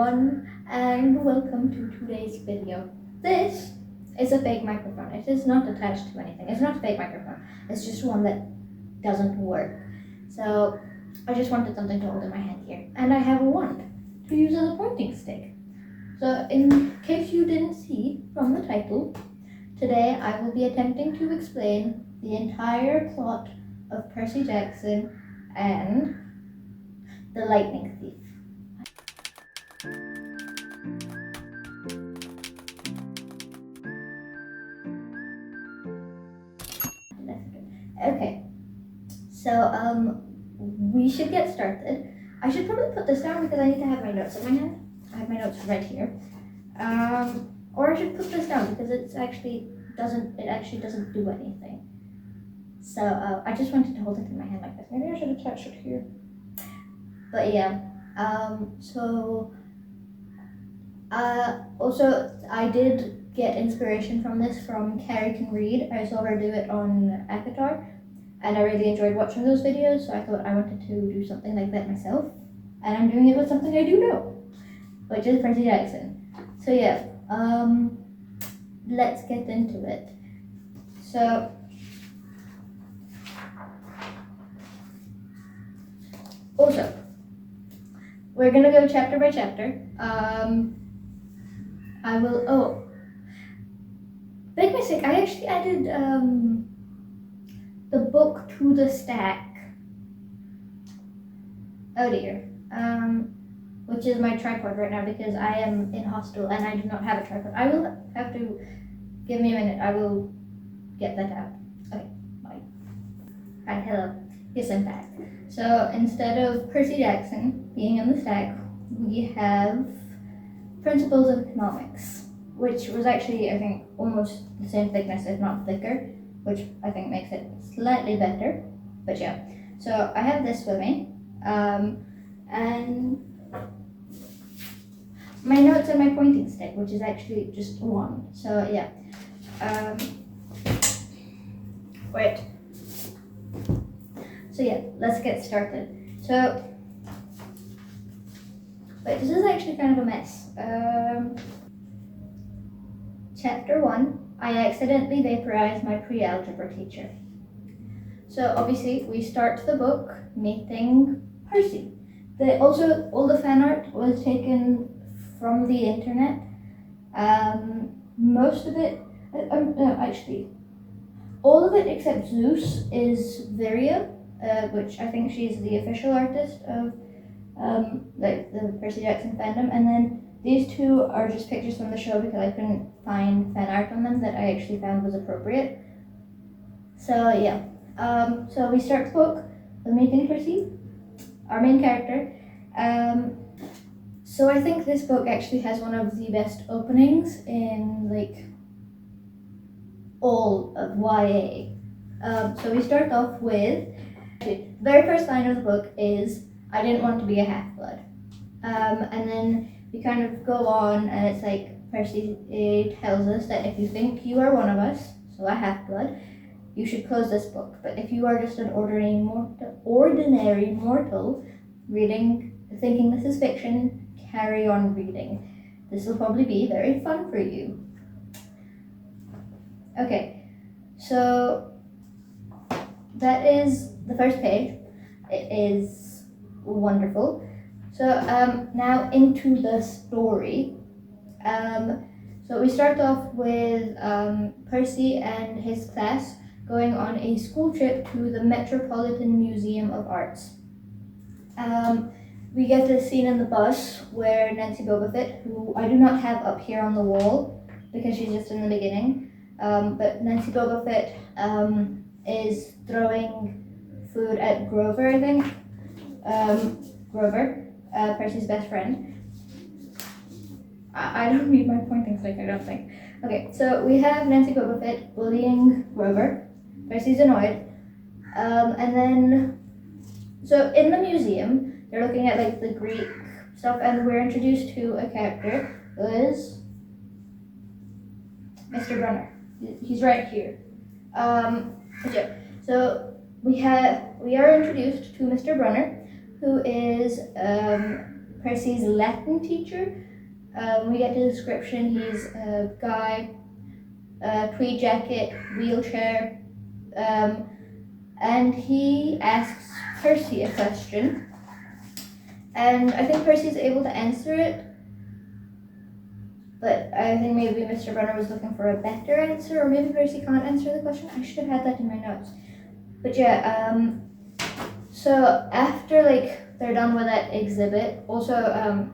everyone, and welcome to today's video. This is a fake microphone. It is not attached to anything. It's not a fake microphone. It's just one that doesn't work. So I just wanted something to hold in my hand here. And I have a wand to use as a pointing stick. So in case you didn't see from the title, today I will be attempting to explain the entire plot of Percy Jackson and the Lightning Thief. Okay, so we should get started. I should probably put this down because I need to have my notes in my hand. I have my notes right here. Or I should put this down because it actually doesn't do anything. So I just wanted to hold it in my hand like this. Maybe I should attach it here. But yeah. Also I did get inspiration from this from Carrie Can Read. I saw her do it on Avatar, and I really enjoyed watching those videos, so I thought I wanted to do something like that myself. And I'm doing it with something I do know, which is Percy Jackson. So yeah, let's get into it. So also, we're gonna go chapter by chapter. Big mistake, I actually added the book to the stack. Oh dear. Which is my tripod right now because I am in hostel and I do not have a tripod. I will have to, give me a minute, I will get that out. Okay, bye. Hi, hello. Yes, I'm back. So instead of Percy Jackson being on the stack, we have Principles of Economics, which was actually, I think, almost the same thickness, if not thicker, which I think makes it slightly better. But yeah, so I have this with me, and my notes and my pointing stick, which is actually just one. So yeah, wait. So yeah, let's get started. So, wait, this is actually kind of a mess. Chapter 1, I accidentally vaporized my pre-algebra teacher. So obviously we start the book meeting Percy. Also, all the fan art was taken from the internet. Most of it, no, actually, all of it except Zeus is Varia, which I think she's the official artist of like the Percy Jackson fandom, and then these two are just pictures from the show because I couldn't find fan art on them that I actually found was appropriate. So yeah, so we start the book with meeting Percy, our main character. So I think this book actually has one of the best openings in like all of YA. So we start off with, the very first line of the book is, I didn't want to be a half-blood. And then we kind of go on, and it's like Percy tells us that if you think you are one of us, so a half-blood, you should close this book. But if you are just an ordinary mortal reading, thinking this is fiction, carry on reading. This will probably be very fun for you. Okay, so that is the first page. It is wonderful. So now into the story. So we start off with Percy and his class going on a school trip to the Metropolitan Museum of Arts. We get a scene in the bus where Nancy Bobofit, who I do not have up here on the wall because she's just in the beginning, but Nancy Bobofit is throwing food at Grover, I think. Grover, Percy's best friend. I don't need my pointing stick, I don't think. Okay, so we have Nancy Bobofit bullying Grover. Percy's annoyed. And then, so in the museum, they're looking at like the Greek stuff, and we're introduced to a character who is Mr. Brunner. He's right here. So we are introduced to Mr. Brunner, who is Percy's Latin teacher. We get the description. He's a guy, tweed jacket, wheelchair, and he asks Percy a question, and I think Percy's able to answer it, but I think maybe Mr. Brunner was looking for a better answer, or maybe Percy can't answer the question. I should have had that in my notes. But yeah, so after they're done with that exhibit, also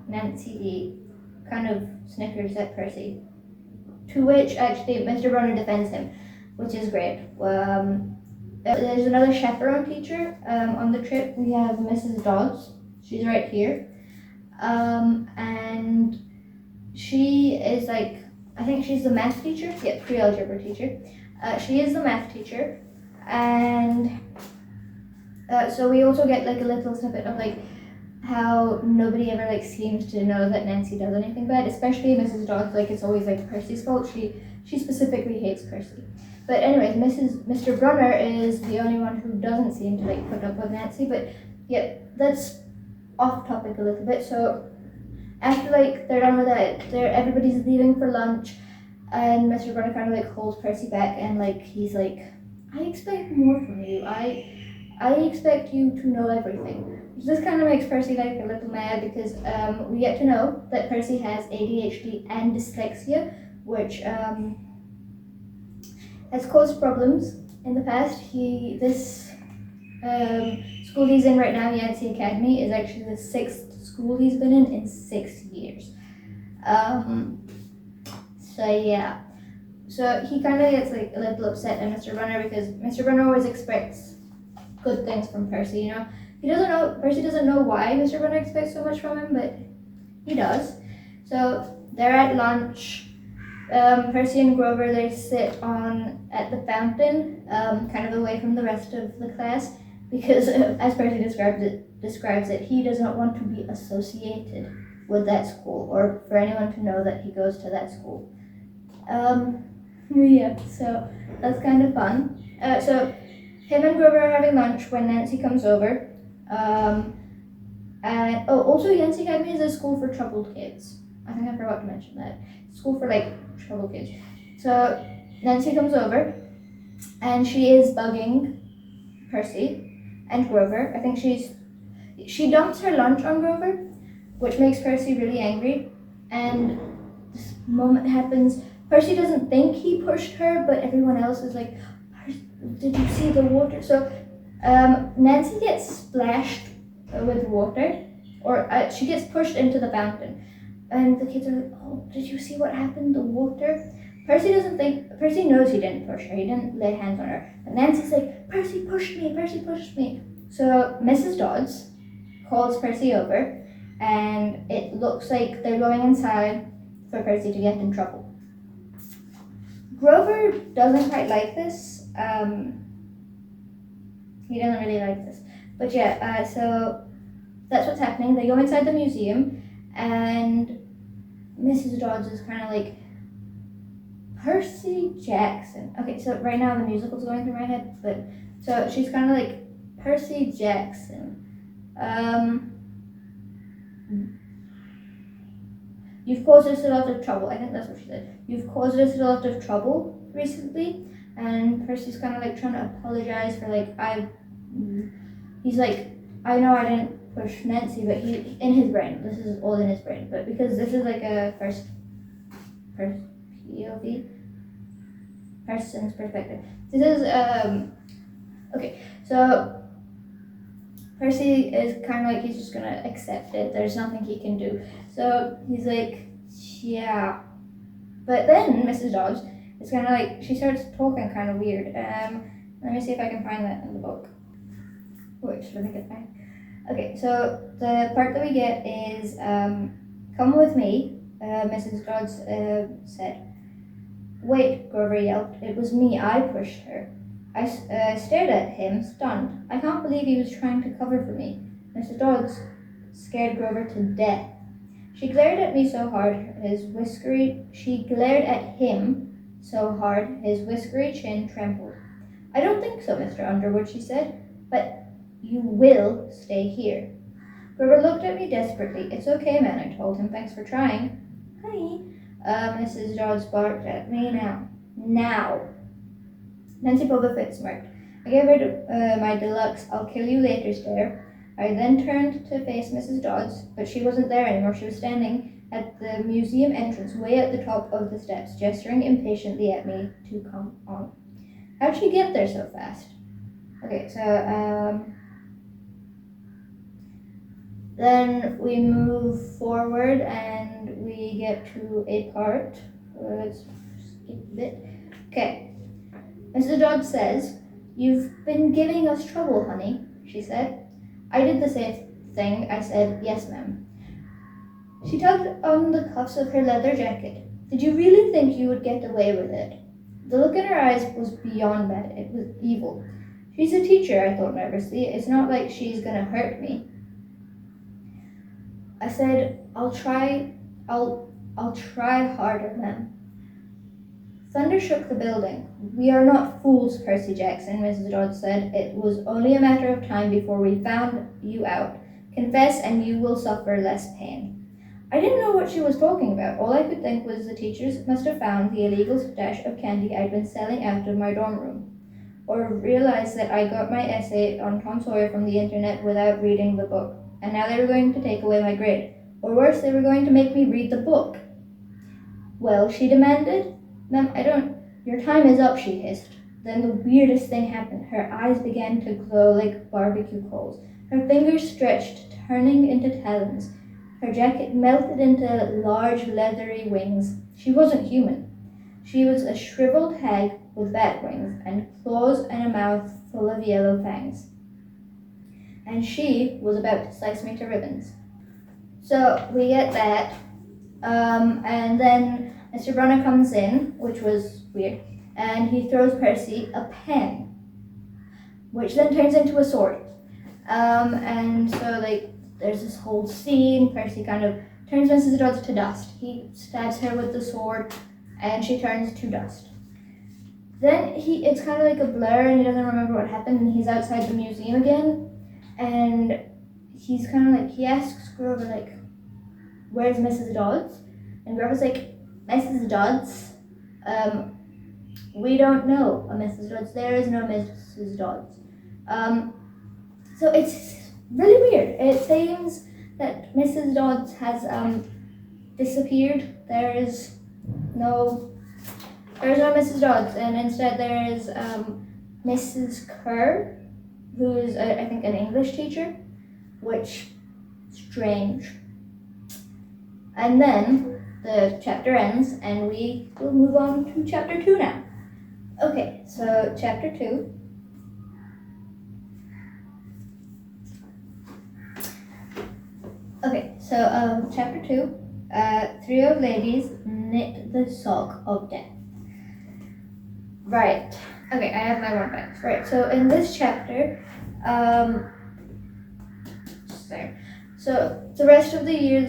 Nancy kind of snickers at Percy, to which actually Mr. Brunner defends him, which is great. There's another chaperone teacher on the trip. We have Mrs. Dodds. She's right here. And she is I think she's the math teacher. Yeah, pre-algebra teacher. She is the math teacher. And so we also get a little snippet of how nobody ever seems to know that Nancy does anything bad, especially Mrs. Dodds. It's always Percy's fault. She specifically hates Percy. But anyways, Mr. Brunner is the only one who doesn't seem to put up with Nancy. But yeah, that's off topic a little bit. So after they're done with that, everybody's leaving for lunch, and Mr. Brunner kind of holds Percy back, and he's I expect more from you. I expect you to know everything. This kind of makes Percy a little mad, because we get to know that Percy has ADHD and dyslexia, which has caused problems in the past. This school he's in right now, Yancey Academy, is actually the 6th school he's been in 6 years. So yeah. So he kind of gets a little upset at Mr. Brunner, because Mr. Brunner always expects good things from Percy, you know. Percy doesn't know why Mr. Brunner expects so much from him, but he does. So they're at lunch. Percy and Grover, they sit at the fountain, kind of away from the rest of the class, because as Percy describes it, he does not want to be associated with that school, or for anyone to know that he goes to that school. Yeah, so that's kind of fun. So him and Grover are having lunch when Nancy comes over. And also Yancey Academy is a school for troubled kids. I think I forgot to mention that. School for troubled kids. So Nancy comes over, and she is bugging Percy and Grover. I think she dumps her lunch on Grover, which makes Percy really angry. And this moment happens. Percy doesn't think he pushed her, but everyone else is did you see the water? So Nancy gets splashed with water, or she gets pushed into the fountain, and the kids are oh, did you see what happened? The water? Percy knows he didn't push her, he didn't lay hands on her, but Nancy's Percy pushed me. So Mrs. Dodds calls Percy over, and it looks like they're going inside for Percy to get in trouble. Grover doesn't quite like this. He doesn't really like this. But yeah, so that's what's happening. They go inside the museum, and Mrs. Dodds is kind of Percy Jackson. Okay, so right now the musical's going through my head, but so she's kind of Percy Jackson. You've caused us a lot of trouble. I think that's what she said. You've caused us a lot of trouble recently, and Percy's kind of trying to apologize for he's I know I didn't push Nancy, but in his brain, this is all in his brain, but because this is a first POV, person's perspective. This is okay, so Percy is kind of he's just gonna accept it. There's nothing he can do. So he's yeah. But then Mrs. Dodds is kind of she starts talking kind of weird. Let me see if I can find that in the book. Wait, let me get mine. Okay, so the part that we get is, come with me, Mrs. Dodds said. Wait, Grover yelped. It was me, I pushed her. I stared at him, stunned. I can't believe he was trying to cover for me. Mrs. Dodds scared Grover to death. She glared at me so hard, she glared at him so hard, his whiskery chin trembled. I don't think so, Mr. Underwood, she said, but you will stay here. Grover looked at me desperately. It's okay, man, I told him. Thanks for trying. Honey. Mrs. Dodds barked at me now. Now. Nancy Bubblefoot smirked. I gave her my deluxe I'll kill you later stare. I then turned to face Mrs. Dodds, but she wasn't there anymore. She was standing at the museum entrance, way at the top of the steps, gesturing impatiently at me to come on. How'd she get there so fast? Okay, so then we move forward and we get to a part. Let's skip a bit. Okay. Mrs. Dodds says, "You've been giving us trouble, honey," she said. I did the same thing. I said, "Yes, ma'am." She tugged on the cuffs of her leather jacket. "Did you really think you would get away with it?" The look in her eyes was beyond bad. It was evil. She's a teacher, I thought nervously. It's not like she's gonna hurt me. I said, I'll try harder, ma'am." Thunder shook the building. "We are not fools, Percy Jackson," Mrs. Dodds said. "It was only a matter of time before we found you out. Confess and you will suffer less pain." I didn't know what she was talking about. All I could think was the teachers must have found the illegal stash of candy I'd been selling out of my dorm room, or realized that I got my essay on Tom Sawyer from the internet without reading the book, and now they were going to take away my grade. Or worse, they were going to make me read the book. "Well," she demanded. "Ma'am, your time is up," she hissed. Then the weirdest thing happened. Her eyes began to glow like barbecue coals. Her fingers stretched, turning into talons. Her jacket melted into large, leathery wings. She wasn't human. She was a shriveled hag with bat wings and claws and a mouth full of yellow fangs. And she was about to slice me to ribbons. So we get that. And then Mr. Brunner comes in, which was weird, and he throws Percy a pen, which then turns into a sword. And so, there's this whole scene. Percy kind of turns Mrs. Dodds to dust. He stabs her with the sword, and she turns to dust. Then it's kind of like a blur, and he doesn't remember what happened, and he's outside the museum again, and he's kind of he asks Grover, "Where's Mrs. Dodds?" And Grover's like, "Mrs. Dodds? We don't know a Mrs. Dodds. There is no Mrs. Dodds." So it's really weird. It seems that Mrs. Dodds has disappeared. There is no Mrs. Dodds, and instead there is Mrs. Kerr, who is I think an English teacher, which strange. And then the chapter ends, and we will move on to chapter 2 now. Okay, so chapter 2. Okay, so chapter 2. 3 old ladies knit the sock of death. Right. Okay, I have my one back. Right. So in this chapter, So the rest of the year,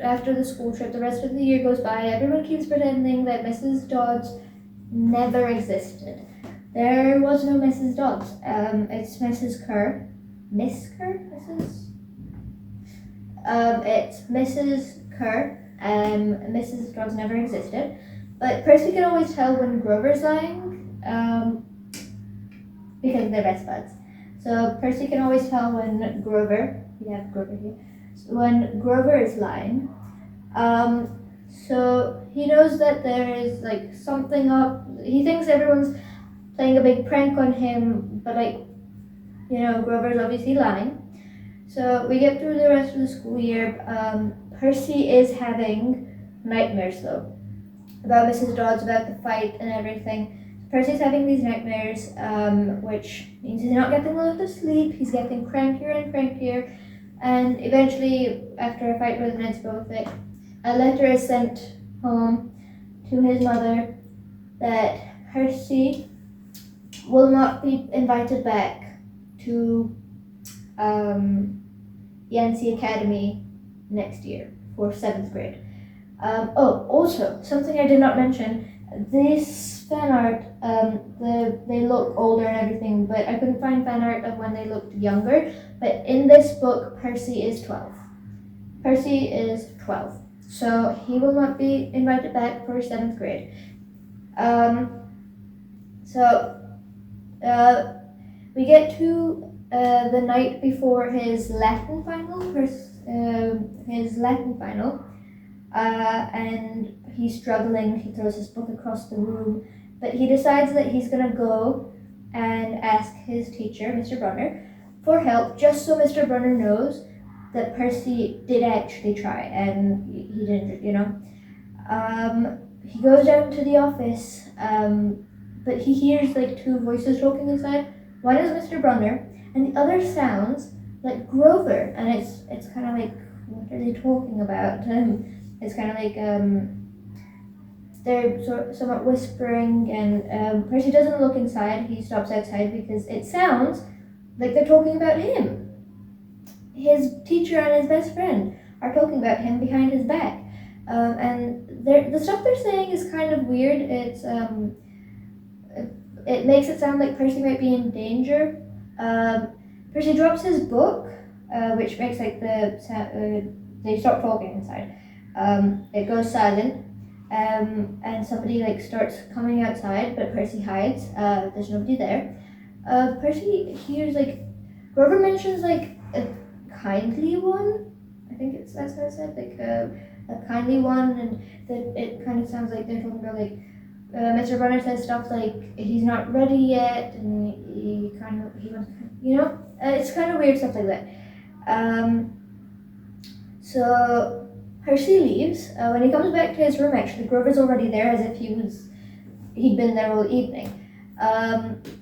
after the school trip, the rest of the year goes by. Everyone keeps pretending that Mrs. Dodds never existed. There was no Mrs. Dodds. It's Mrs. Kerr. Miss Kerr? It's Mrs. Kerr. Mrs. Dodds never existed. But Percy can always tell when Grover's lying, because they're best buds. So Percy can always tell when Grover, we have Grover here, when Grover is lying. So he knows that there is something up. He thinks everyone's playing a big prank on him, but Grover's obviously lying. So we get through the rest of the school year. Percy is having nightmares though, about Mrs. Dodds, about the fight and everything. Percy's having these nightmares, which means he's not getting a lot of sleep. He's getting crankier and crankier, and eventually, after a fight with Nancy Bubblefoot, a letter is sent home to his mother that Percy will not be invited back to Yancey Academy next year for 7th grade. Also, something I did not mention, This fan art, they look older and everything, but I couldn't find fan art of when they looked younger. But in this book, Percy is 12. Percy is 12. So he will not be invited back for 7th grade. We get to the night before his Latin final, and he's struggling. He throws his book across the room, but he decides that he's gonna go and ask his teacher, Mr. Brunner, for help, just so Mr. Brunner knows that Percy did actually try, and he didn't, He goes down to the office, but he hears like two voices talking inside. One is Mr. Brunner, and the other sounds like Grover, and it's kind of like, what are they talking about? It's kind of like they're somewhat whispering, and Percy doesn't look inside. He stops outside because it sounds like they're talking about him. His teacher and his best friend are talking about him behind his back, and the stuff they're saying is kind of weird. It makes it sound like Percy might be in danger. Percy drops his book, which makes like they stop talking inside. It goes silent, and somebody like starts coming outside, but Percy hides. There's nobody there. Percy hears like Grover mentions like a kindly one. I think that's how it said, like a kindly one, and that it kind of sounds like they're talking about like Mr. Brunner says stuff like he's not ready yet, and he wants, it's kind of weird stuff like that. So Percy leaves. When he comes back to his room, actually Grover's already there, as if he'd been there all evening.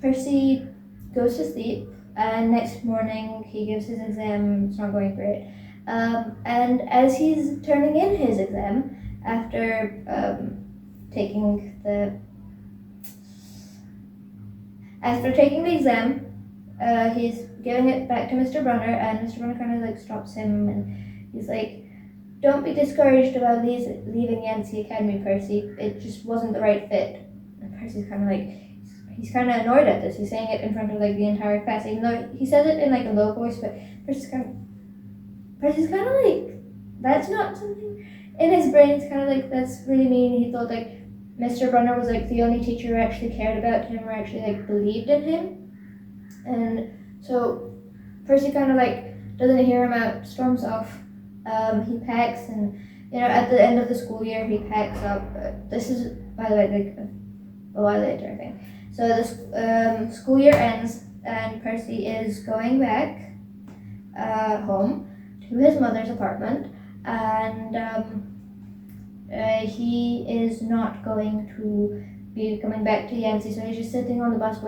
Percy goes to sleep, and next morning he gives his exam. It's not going great. And as he's turning in his exam, after taking the exam, he's giving it back to Mr. Brunner, and Mr. Brunner kind of like stops him, and he's like, "Don't be discouraged about leaving Yancey Academy, Percy. It just wasn't the right fit." And Percy's kind of like, he's kind of annoyed at this. He's saying it in front of like the entire class, even though he says it in like a low voice, but Percy's kind of like, that's not something in his brain. It's kind of like, that's really mean. He thought like Mr. Brunner was like the only teacher who actually cared about him or actually like believed in him, and so Percy kind of like doesn't hear him out, storms off. He packs, and at the end of the school year he packs up. This is, by the way, like a while later, I think. So the school year ends, and Percy is going back home to his mother's apartment, and he is not going to be coming back to Yancey, so he's just sitting on the bus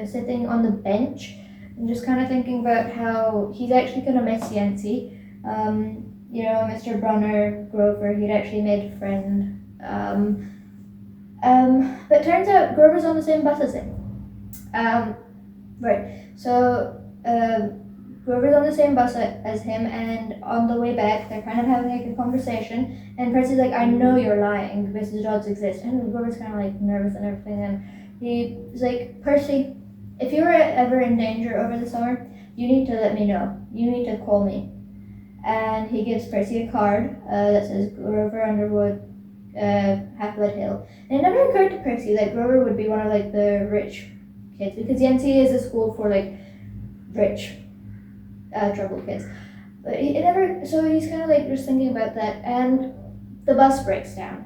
sitting on the bench, and just kind of thinking about how he's actually going to miss Yancey. Mr. Brunner, Grover, he'd actually made a friend. But turns out Grover's on the same bus as him. Grover's on the same bus as him, and on the way back, they're kind of having like a conversation, and Percy's like, "I know you're lying, Mrs. Dodds exists," and Grover's kind of like nervous and everything, and he's like, "Percy, if you were ever in danger over the summer, you need to let me know. You need to call me." And he gives Percy a card that says Grover Underwood, Half-Blood Hill. And it never occurred to Percy that Grover would be one of like the rich kids, because Yancey is a school for like rich, troubled kids. But so he's kind of like just thinking about that, and the bus breaks down.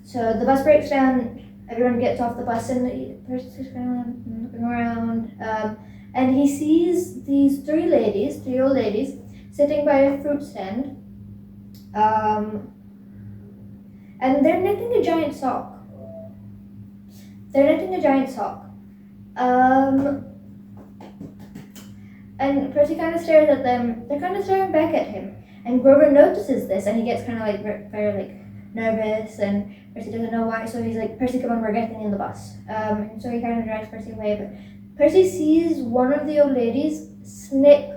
So the bus breaks down, everyone gets off the bus, and Percy's kind of looking around, and he sees these three old ladies, sitting by a fruit stand, and they're knitting a giant sock. And Percy kind of stares at them. They're kind of staring back at him. And Grover notices this, and he gets kind of like very like nervous, and Percy doesn't know why. So he's like, "Percy, come on, we're getting in the bus." And so he kind of drives Percy away. But Percy sees one of the old ladies snip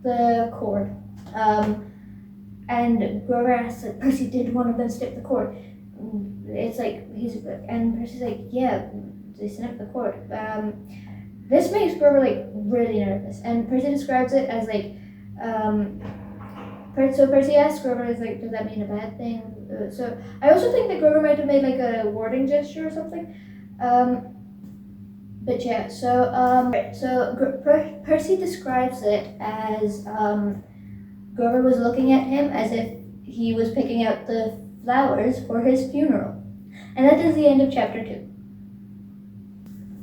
the cord, and Grover asks, like, "Percy, did one of them snip the cord?" it's like and Percy's like, yeah, they snipped the cord. This makes Grover like really nervous, and Percy describes it as like, so Percy asks Grover, is like, does that mean a bad thing? So I also think that Grover might have made like a warning gesture or something. But yeah, Percy describes it as Grover was looking at him as if he was picking out the flowers for his funeral. And that is the end of chapter 2.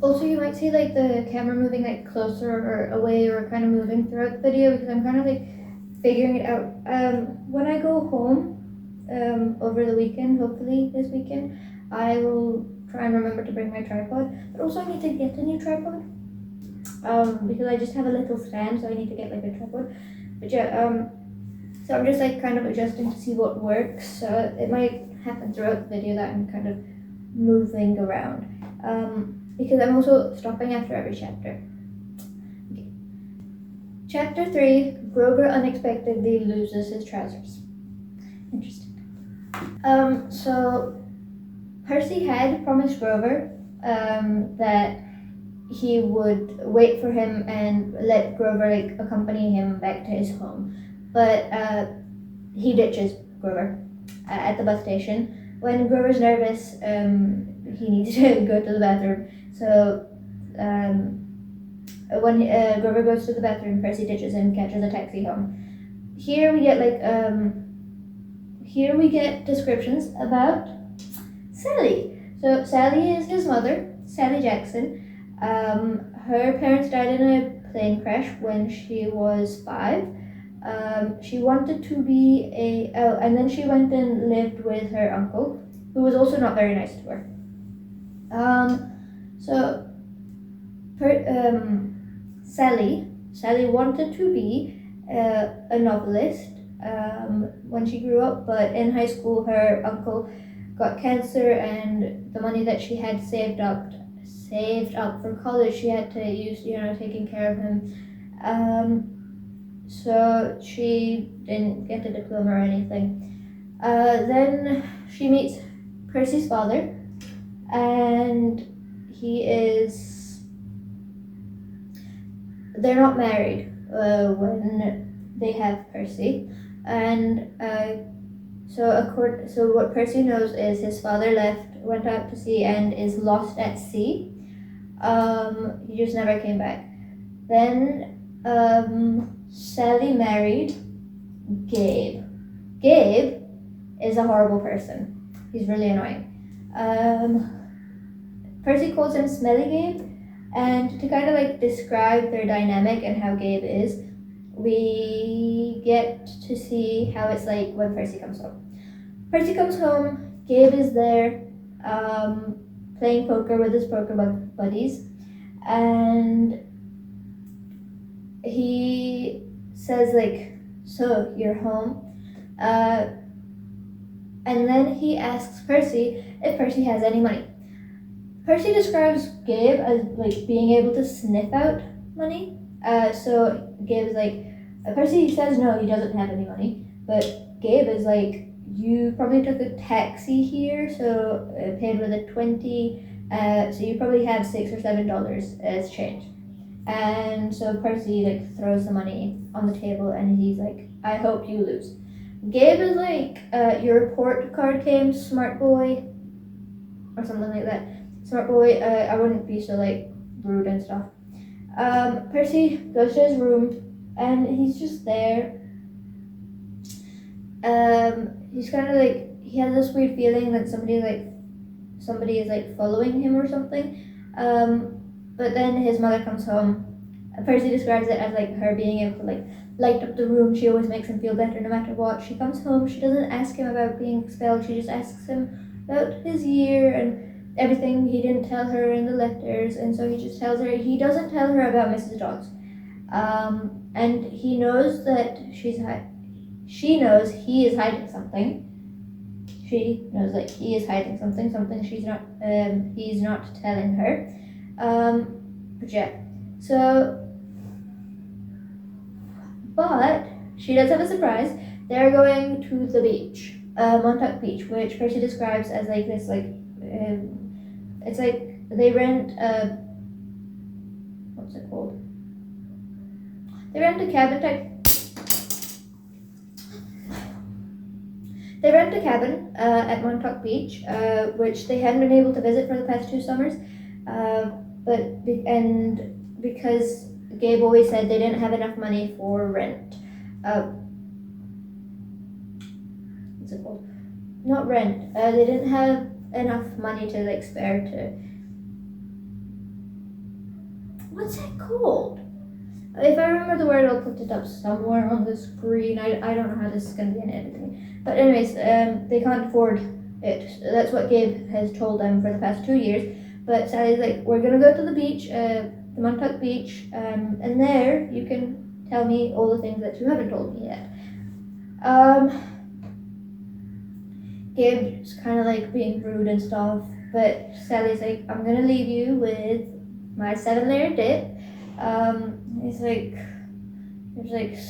Also, you might see like the camera moving like closer or away or kind of moving throughout the video because I'm kind of like figuring it out. When I go home over the weekend, hopefully this weekend, I will try and remember to bring my tripod. But also I need to get a new tripod because I just have a little stand, so I need to get like a tripod. But yeah, so I'm just like kind of adjusting to see what works. So it might happen throughout the video that I'm kind of moving around. Because I'm also stopping after every chapter. Okay. Chapter 3, Grover unexpectedly loses his trousers. Interesting. So Percy had promised Grover that he would wait for him and let Grover like accompany him back to his home. But he ditches Grover at the bus station. When Grover's nervous, he needs to go to the bathroom. So when Grover goes to the bathroom, Percy ditches him, catches a taxi home. Here we get descriptions about Sally. So Sally is his mother, Sally Jackson. Her parents died in a plane crash when she was 5. She wanted to be and then she went and lived with her uncle, who was also not very nice to her. Sally wanted to be a novelist when she grew up, but in high school her uncle got cancer, and the money that she had saved up for college she had to use, taking care of him. So she didn't get a diploma or anything. Then she meets Percy's father, and they're not married when they have Percy, and so what Percy knows is his father went out to sea and is lost at sea. He just never came back. Then Sally married Gabe. Gabe is a horrible person. He's really annoying. Percy calls him Smelly Gabe, and to kind of like describe their dynamic and how Gabe is, we get to see how it's like when Percy comes home. Percy comes home, Gabe is there playing poker with his poker buddies, and he says like, so you're home? And then he asks Percy if Percy has any money. Percy describes Gabe as like being able to sniff out money. So Gabe is like, Percy says no, he doesn't have any money, but Gabe is like, you probably took a taxi here, so paid with a 20, so you probably have $6 or $7 as change. And so Percy like throws the money on the table, and he's like, I hope you lose. Gabe is like, your report card came, smart boy, or something like that. Smart boy, I wouldn't be so like rude and stuff. Percy goes to his room, and he's just there. He's kind of like, he has this weird feeling that somebody is like following him or something. But then his mother comes home. Percy describes it as like her being able to like light up the room. She always makes him feel better no matter what. She comes home, she doesn't ask him about being expelled, she just asks him about his year and everything he didn't tell her in the letters, and so he just tells her. He doesn't tell her about Mrs. Dodds. And he knows that she knows he is hiding something. She knows that he is hiding something he's not telling her. But yeah, so, but she does have a surprise. They're going to the beach. Montauk Beach, which Percy describes as like this, it's like they rent a, what's it called? They rent a cabin type. They rent a cabin at Montauk Beach, which they hadn't been able to visit for the past 2 summers, because Gabe always said they didn't have enough money for rent. What's it called? Not rent. They didn't have enough money to like spare to. What's it called? If I remember the word, I'll put it up somewhere on the screen. I don't know how this is going to be in editing. But anyways, they can't afford it. That's what Gabe has told them for the past 2 years. But Sally's like, we're going to go to the beach, the Montauk Beach, and there you can tell me all the things that you haven't told me yet. Gabe's kind of like being rude and stuff, but Sally's like, I'm going to leave you with my 7-layer dip. He's like,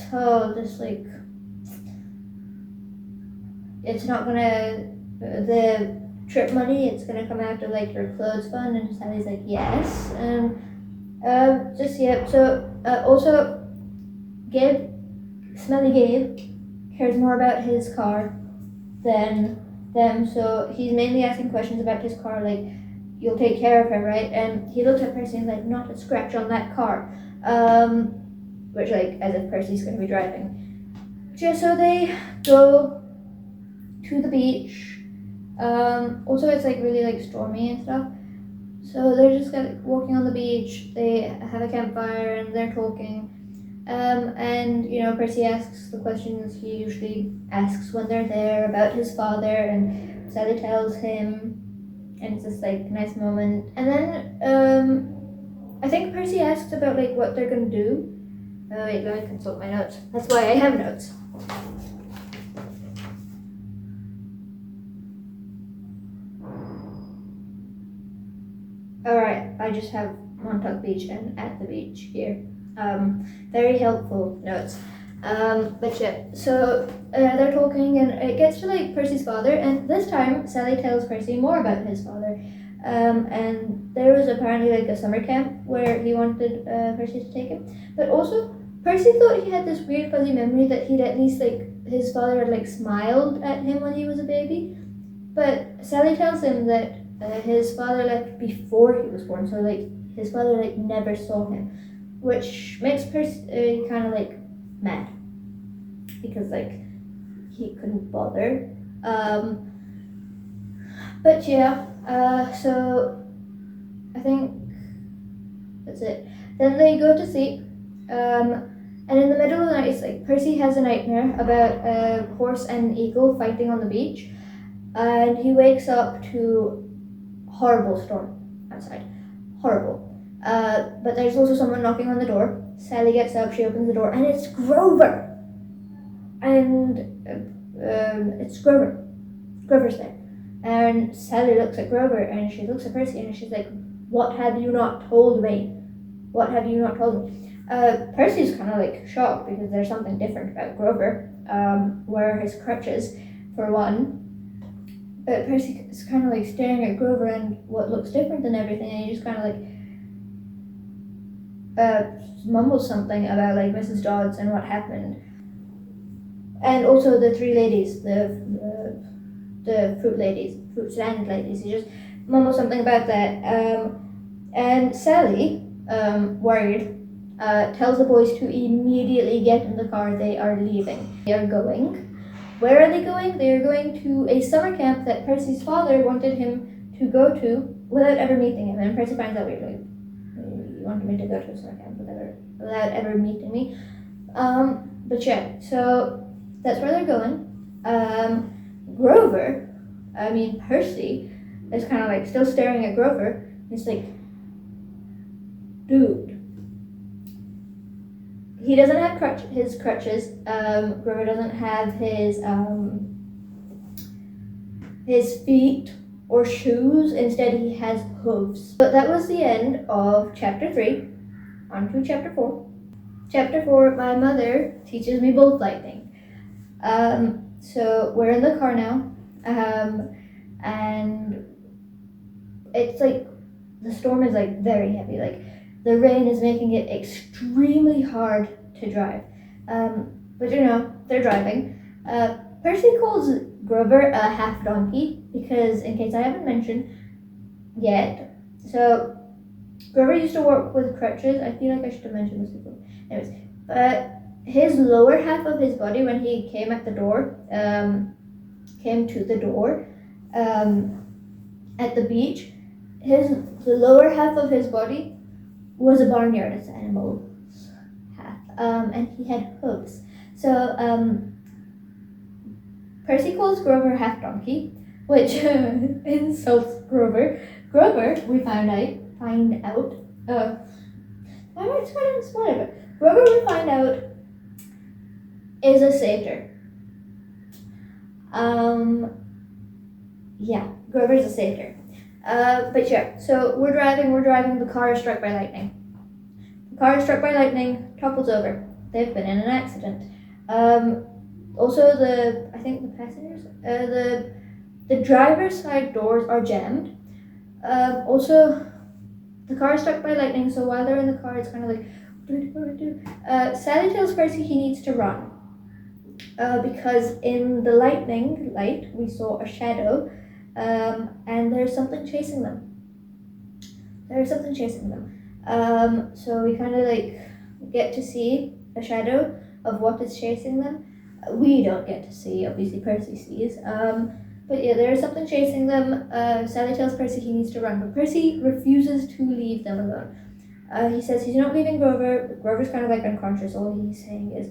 so just like, it's not gonna, the trip money, it's gonna come out of like your clothes fund. And Sally's like, yes. So also Smelly Gabe cares more about his car than them, so he's mainly asking questions about his car, like, you'll take care of her, right? And he looks at Percy and is like, not a scratch on that car. Which, like, as if Percy's going to be driving. So they go to the beach. Also, it's, like, really, like, stormy and stuff. So they're just walking on the beach. They have a campfire and they're talking. And, you know, Percy asks the questions he usually asks when they're there about his father. And Sally tells him. And it's this like nice moment. And then I think Percy asks about like what they're gonna do. Oh wait, let me consult my notes. That's why I have notes. Alright, I just have Montauk Beach and at the beach here. Very helpful notes. But yeah, so they're talking and it gets to like Percy's father, and this time Sally tells Percy more about his father. And there was apparently like a summer camp where he wanted Percy to take him. But also, Percy thought he had this weird fuzzy memory that he'd at least like, his father had like smiled at him when he was a baby. But Sally tells him that his father left before he was born, so like his father like never saw him. Which makes Percy kind of like mad, because like he couldn't bother. But yeah, so I think that's it. Then they go to sleep, and in the middle of the night, it's like Percy has a nightmare about a horse and an eagle fighting on the beach, and he wakes up to horrible storm outside, horrible. But there's also someone knocking on the door. Sally gets up, she opens the door, and it's Grover! And it's Grover. Grover's there. And Sally looks at Grover, and she looks at Percy, and she's like, what have you not told me? What have you not told me? Percy's kind of like shocked, because there's something different about Grover. Where his crutches, for one. But Percy is kind of like staring at Grover and what looks different than everything, and he just kind of like mumbles something about like Mrs. Dodds and what happened, and also the 3 ladies, the fruit stand ladies. He just mumbles something about that. And Sally, worried, tells the boys to immediately get in the car. They are leaving. They are going. Where are they going? They are going to a summer camp that Percy's father wanted him to go to without ever meeting him. And Percy finds out weirdly. You wanted me to go to a summer camp without ever meeting me. But yeah, so that's where they're going. Percy is kind of like still staring at Grover. He's like, dude. He doesn't have his crutches. Grover doesn't have his feet or shoes. Instead, he has hooves. But that was the end of chapter 3. On to chapter 4. Chapter 4, my mother teaches me bullfighting. So we're in the car now, and it's like the storm is like very heavy. Like the rain is making it extremely hard to drive. But they're driving. Percy calls Grover a half donkey because, in case I haven't mentioned yet, so Grover used to work with crutches. I feel like I should have mentioned this before. Anyways, but his lower half of his body, when he came to the door, at the beach, the lower half of his body was a barnyard. It's animal half, and he had hooves. So Percy calls Grover half donkey, which insults Grover. Grover, we find out. Grover, we find out, is a satyr. Yeah, Grover's a satyr. But yeah, so we're driving, the car is struck by lightning. The car is struck by lightning, topples over. They've been in an accident. Also I think the passengers, the driver's side doors are jammed. Also, the car is struck by lightning, so while they're in the car, it's kind of like, what do we do? Sally tells Percy he needs to run. Because in the lightning light, we saw a shadow, and there's something chasing them. So we kind of like get to see a shadow of what is chasing them. We don't get to see, obviously Percy sees. But yeah, there is something chasing them. Sally tells Percy he needs to run, but Percy refuses to leave them alone. He says he's not leaving Grover. Grover's kind of like unconscious. All he's saying is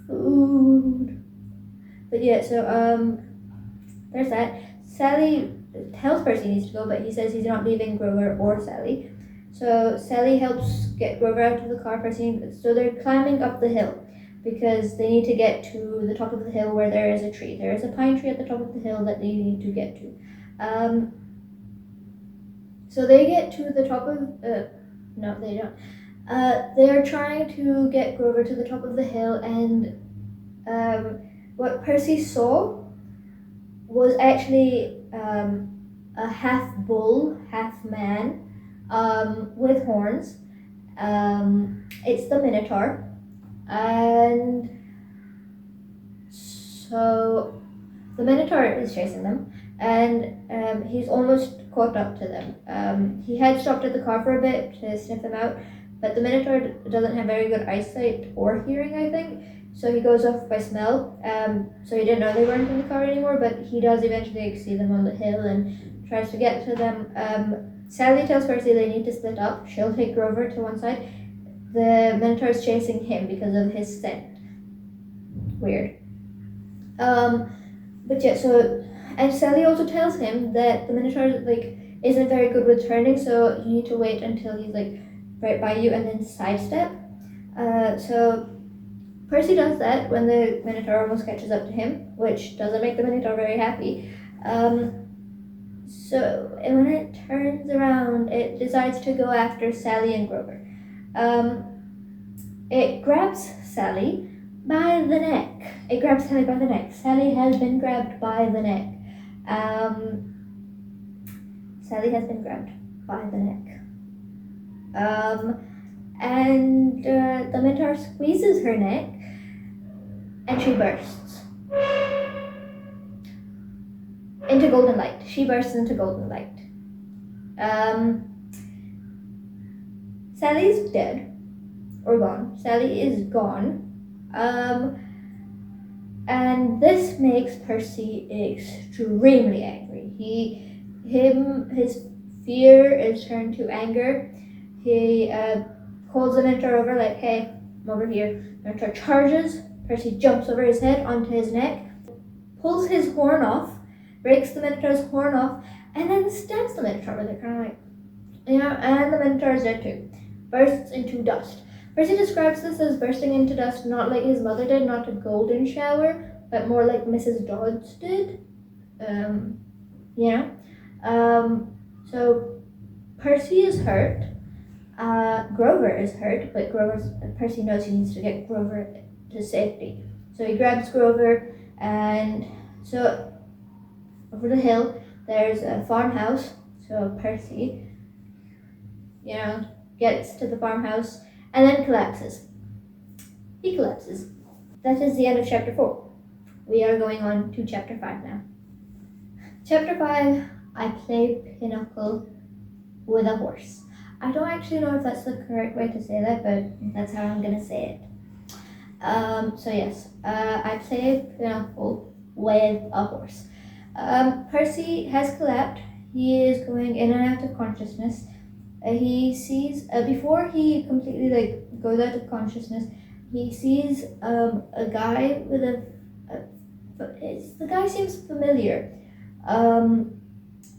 food. But yeah, so there's that. Sally tells Percy he needs to go, but he says he's not leaving Grover or Sally. So Sally helps get Grover out of the car. So they're climbing up the hill because they need to get to the top of the hill where there is a tree. There is a pine tree at the top of the hill that they need to get to. So they get to the top of... no, they don't. They're trying to get Grover to the top of the hill, and what Percy saw was actually a half bull, half man, with horns. It's the Minotaur. And so the Minotaur is chasing them, and he's almost caught up to them. He had stopped at the car for a bit to sniff them out, but the Minotaur doesn't have very good eyesight or hearing, I think, so he goes off by smell. So he didn't know they weren't in the car anymore, but he does eventually see them on the hill and tries to get to them. Sally tells Percy they need to split up. She'll take Grover to one side. The Minotaur is chasing him because of his scent. Weird. But yeah, so, and Sally also tells him that the Minotaur isn't very good with turning, so you need to wait until he's right by you and then sidestep. So Percy does that when the Minotaur almost catches up to him, which doesn't make the Minotaur very happy. So when it turns around, it decides to go after Sally and Grover. It grabs Sally by the neck. Sally has been grabbed by the neck. And the Minotaur squeezes her neck, and she bursts into golden light. Sally's dead, or gone. Sally is gone. And this makes Percy extremely angry. His fear is turned to anger. He calls the Minotaur over, hey, I'm over here. Minotaur charges. Percy jumps over his head onto his neck, pulls his horn off, breaks the Minotaur's horn off, and then stabs the Minotaur with it, and the Minotaur is dead too. Bursts into dust. Percy describes this as bursting into dust, not like his mother did, not a golden shower, but more like Mrs. Dodds did. So Percy is hurt. Grover is hurt, but Percy knows he needs to get Grover to safety. So he grabs Grover and So over the hill, there's a farmhouse. So Percy, gets to the farmhouse and then collapses. He collapses. That is the end of chapter 4. We are going on to chapter 5 now. Chapter 5, I play pinochle with a horse. I don't actually know if that's the correct way to say that, but that's how I'm gonna say it. So yes, I play pinochle with a horse. Percy has collapsed. He is going in and out of consciousness. He sees, before he completely goes out of consciousness, he sees a guy with the guy seems familiar, and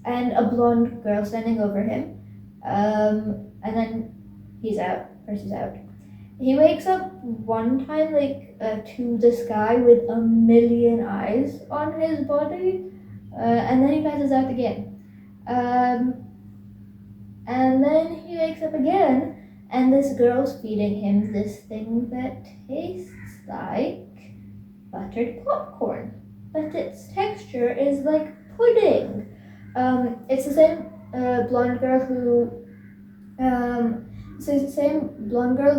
a blonde girl standing over him, and then he's out. Percy's out. He wakes up one time to this guy with a million eyes on his body, and then he passes out again. And then he wakes up again, and this girl's feeding him this thing that tastes like buttered popcorn, but its texture is like pudding. It's the same blonde girl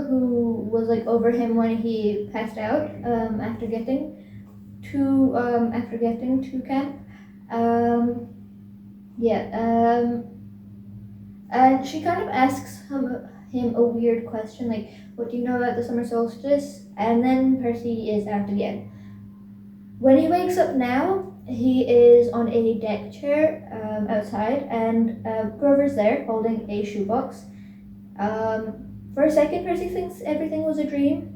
who was over him when he passed out after getting to camp. And she kind of asks him a weird question, like, what do you know about the summer solstice? And then Percy is out again. When he wakes up now, he is on a deck chair outside, and Grover's there holding a shoebox. For a second, Percy thinks everything was a dream,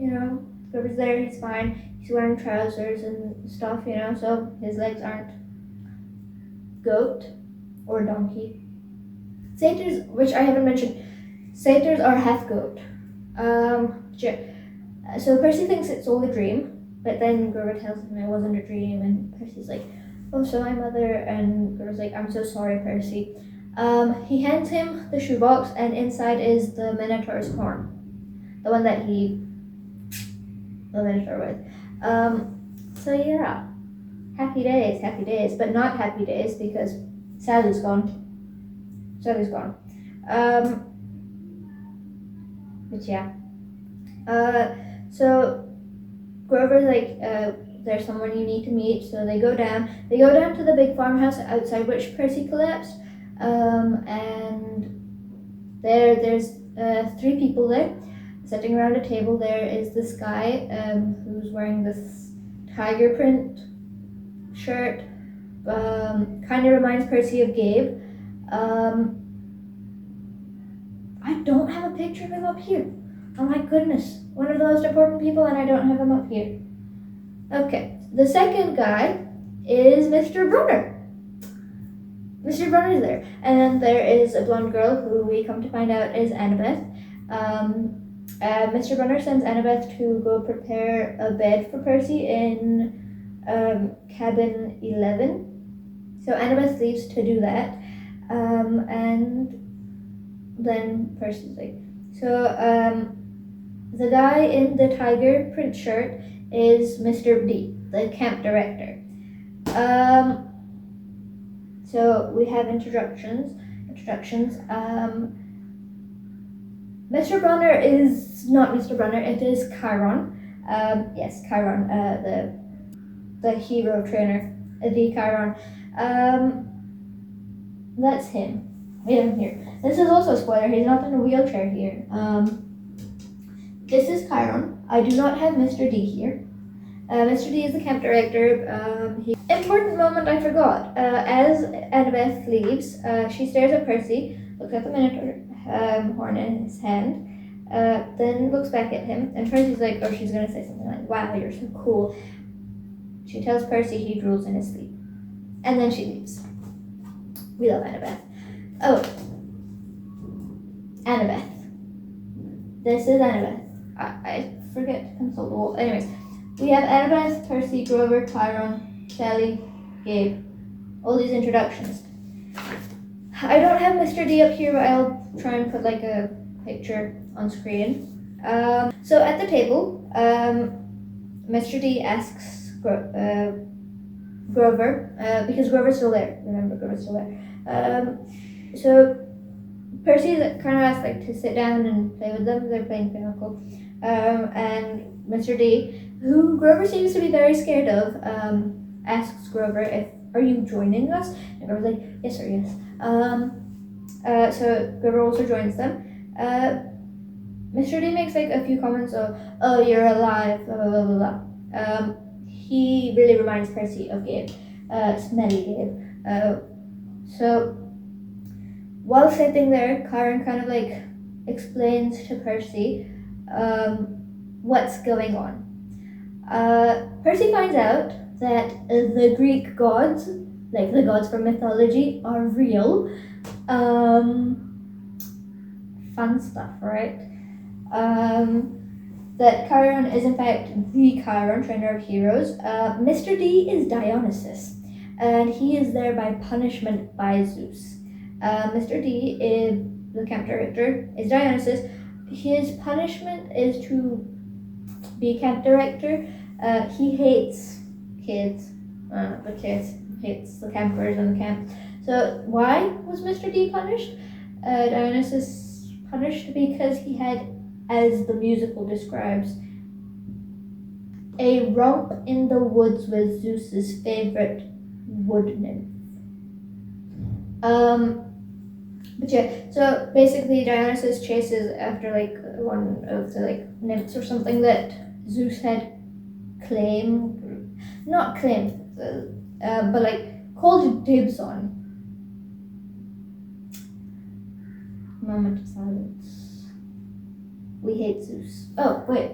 Grover's there, he's fine, he's wearing trousers and stuff, so his legs aren't goat or donkey. Satyrs, which I haven't mentioned, satyrs are half goat. So Percy thinks it's all a dream, but then Grover tells him it wasn't a dream, and Percy's like, oh, so my mother, and Grover's like, I'm so sorry, Percy. He hands him the shoebox, and inside is the Minotaur's horn, the one that the Minotaur with. So yeah, happy days, but not happy days because Sally's gone. But yeah. So Grover's like, there's someone you need to meet. So they go down to the big farmhouse outside which Percy collapsed. And there's 3 people there sitting around a table. There is this guy who's wearing this tiger print shirt. Kind of reminds Percy of Gabe. I don't have a picture of him up here. Oh my goodness. One of the most important people, and I don't have him up here. Okay. The second guy is Mr. Brunner. Mr. Brunner's there. And then there is a blonde girl who we come to find out is Annabeth. Mr. Brunner sends Annabeth to go prepare a bed for Percy in cabin 11. So Annabeth leaves to do that. And then Percy's like, so the guy in the tiger print shirt is Mr. D, the camp director. So we have introductions. Mr. Brunner is not Mr. Brunner, it is Chiron. Yes, Chiron, the hero trainer, the Chiron. That's him. Here. This is also a spoiler, he's not in a wheelchair here. This is Chiron. I do not have Mr. D here. Mr. D is the camp director. Important moment I forgot. As Annabeth leaves, she stares at Percy, looks at the Minotaur horn in his hand, then looks back at him, and Percy's like, oh, she's gonna say something like, wow, you're so cool. She tells Percy he drools in his sleep. And then she leaves. We love Annabeth. Oh. Annabeth. This is Annabeth. I forget to consult the wall. Anyways, we have Annabeth, Percy, Grover, Chiron, Sally, Gabe. All these introductions. I don't have Mr. D up here, but I'll try and put a picture on screen. So at the table, Mr. D asks Grover, because Grover's still there. Remember, Grover's still there. So Percy kind of asks like to sit down and play with them. They're playing Pinochle, and Mr. D, who Grover seems to be very scared of, asks Grover if are you joining us? And Grover's like, yes sir, yes. So Grover also joins them. Mr. D makes like a few comments of, oh, you're alive, blah blah blah blah. He really reminds Percy of Gabe, Smelly Gabe. So while sitting there, Karen kind of like explains to Percy what's going on. Percy finds out that the Greek gods, like the gods from mythology, are real. Fun stuff, right? That Chiron is in fact the Chiron, trainer of heroes. Mr. D is Dionysus, and he is there by punishment by Zeus. Mr. D, the camp director, is Dionysus. His punishment is to be camp director. He hates kids. The kids hates the campers and the camp. So why was Mr. D punished? Dionysus punished because he had, as the musical describes, a romp in the woods with Zeus's favorite wood nymph. But yeah, so basically Dionysus chases after like one of the like nymphs or something that Zeus had not claimed, but like called dibs on. Moment of silence. We hate Zeus. Oh, wait.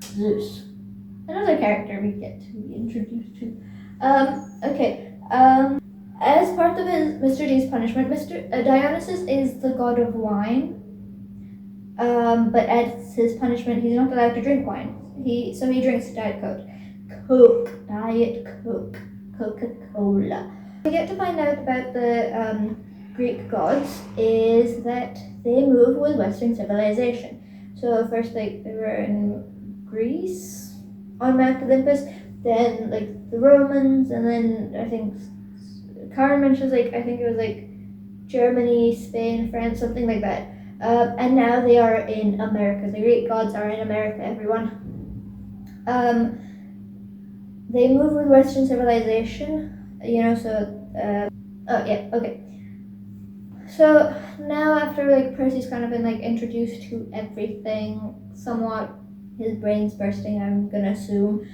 Zeus. Another character we get to be introduced to. Okay. As part of Mr. D's punishment, Dionysus is the god of wine. But as his punishment, he's not allowed to drink wine. He drinks Diet Coke, Coca-Cola. We get to find out about the Greek gods is that they move with Western civilization. So first, like, they were in Greece on Mount Olympus, then like the Romans, and then I think Karen mentions like I think it was like Germany, Spain, France, something like that. And now they are in America. The Greek gods are in America, everyone. They move with Western civilization, oh yeah, okay. So now after like Percy's kind of been like introduced to everything, somewhat, his brain's bursting, I'm gonna assume.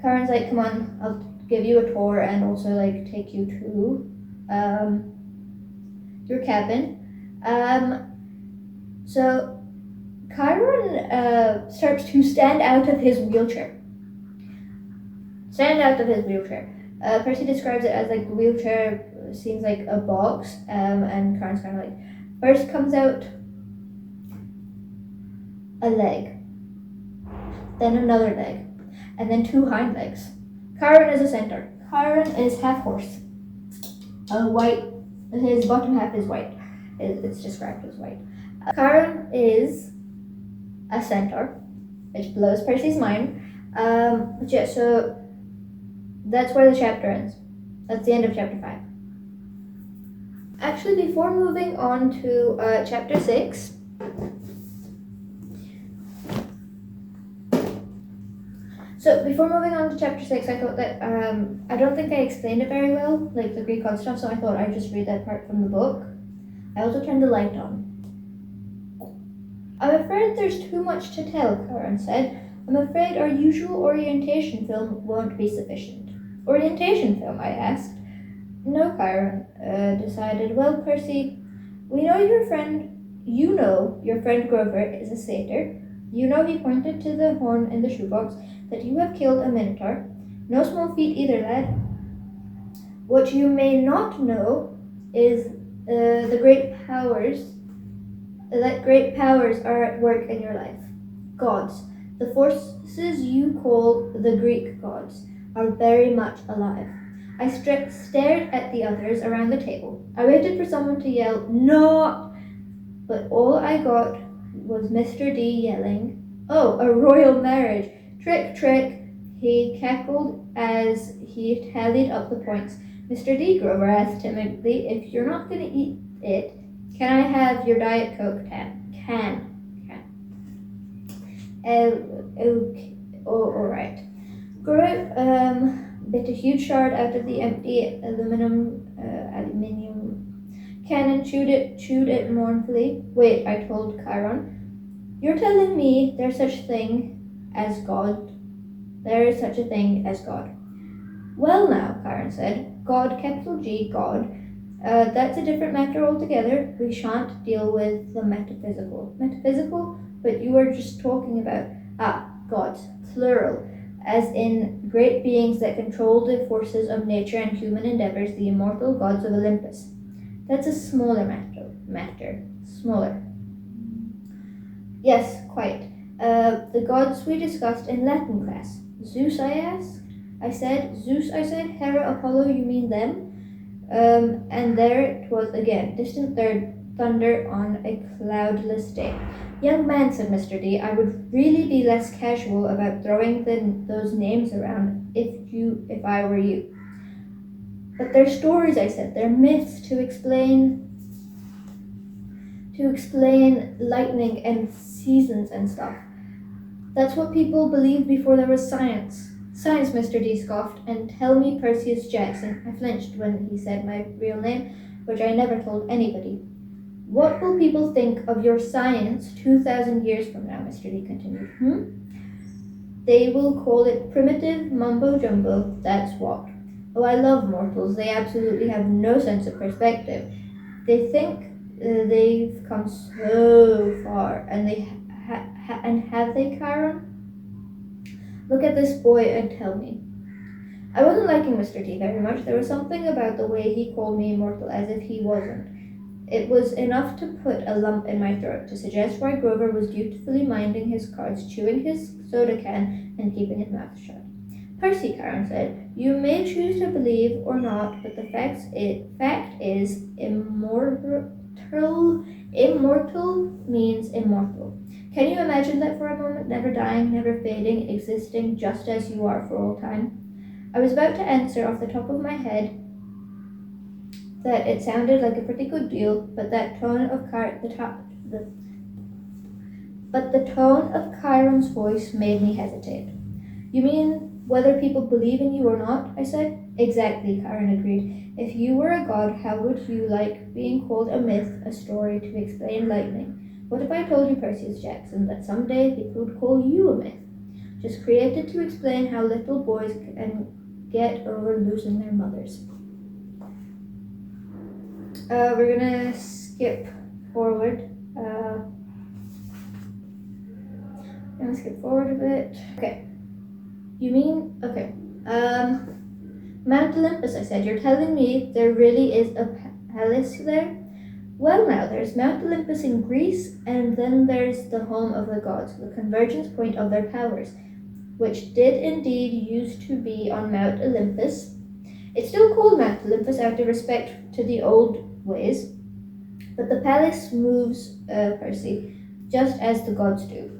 Karen's like, come on, I'll give you a tour and also like take you to your cabin. So Chiron starts to stand out of his wheelchair. Percy describes it as like the wheelchair seems like a box, and Chiron's kind of like, first comes out a leg, then another leg, and then two hind legs. Chiron is a centaur. Chiron is half horse. White. His bottom half is white. It's described as white. Chiron is a centaur, which blows Percy's mind. But yeah, so that's where the chapter ends. That's the end of chapter 5. Actually, before moving on to chapter 6, I thought that I don't think I explained it very well, like the Greek god stuff, so I thought I'd just read that part from the book. I also turned the light on. I'm afraid there's too much to tell, Karen said. I'm afraid our usual orientation film won't be sufficient. Orientation film, I asked. No, Chiron decided. Well, Percy, you know your friend Grover is a satyr. You know he pointed to the horn in the shoebox that you have killed a minotaur. No small feat either, lad. What you may not know is that great powers are at work in your life. Gods, the forces you call the Greek gods, are very much alive. I stared at the others around the table. I waited for someone to yell, "No!" But all I got was Mr. D yelling, "Oh, a royal marriage! Trick, trick! He cackled as he tallied up the points. Mr. D. Grover asked timidly, if you're not going to eat it, can I have your Diet Coke can? Okay, all right. Grover bit a huge shard out of the empty aluminium can and chewed it mournfully. Wait, I told Chiron. You're telling me there's such a thing as God? There is such a thing as God. Well now, Chiron said. God, capital G, God. That's a different matter altogether. We shan't deal with the metaphysical. Metaphysical? But you were just talking about, gods, plural, as in great beings that control the forces of nature and human endeavors, the immortal gods of Olympus. That's a smaller matter. Smaller. Yes, quite. The gods we discussed in Latin class. Zeus, I asked. I said, Hera, Apollo, you mean them? And there it was again, distant thunder on a cloudless day. Young man, said Mr. D, I would really be less casual about throwing those names around if I were you. But they're stories, I said. They're myths to explain lightning and seasons and stuff. That's what people believed before there was science. Science, Mr. D scoffed, and tell me Percy Jackson. I flinched when he said my real name, which I never told anybody. What will people think of your science 2,000 years from now, Mr. D continued. They will call it primitive mumbo-jumbo, that's what. Oh, I love mortals. They absolutely have no sense of perspective. They think they've come so far, and have they, Chiron? Look at this boy and tell me. I wasn't liking Mr. T very much. There was something about the way he called me immortal, as if he wasn't. It was enough to put a lump in my throat, to suggest why Grover was dutifully minding his cards, chewing his soda can, and keeping his mouth shut. Percy, Chiron said, you may choose to believe or not, but the fact is immortal means immortal. Can you imagine that for a moment, never dying, never fading, existing just as you are for all time? I was about to answer off the top of my head that it sounded like a pretty good deal, but the tone of Chiron's voice made me hesitate. You mean whether people believe in you or not? I said. Exactly, Chiron agreed. If you were a god, how would you like being called a myth, a story to explain lightning? What if I told you, Percy Jackson, that someday people would call you a myth, just created to explain how little boys can get over losing their mothers? We're gonna skip forward. A bit. Okay. You mean, okay. Mount Olympus, I said. You're telling me there really is a palace there? Well now, there's Mount Olympus in Greece, and then there's the home of the gods, the convergence point of their powers, which did indeed used to be on Mount Olympus. It's still called Mount Olympus out of respect to the old ways, but the palace moves, Percy, just as the gods do.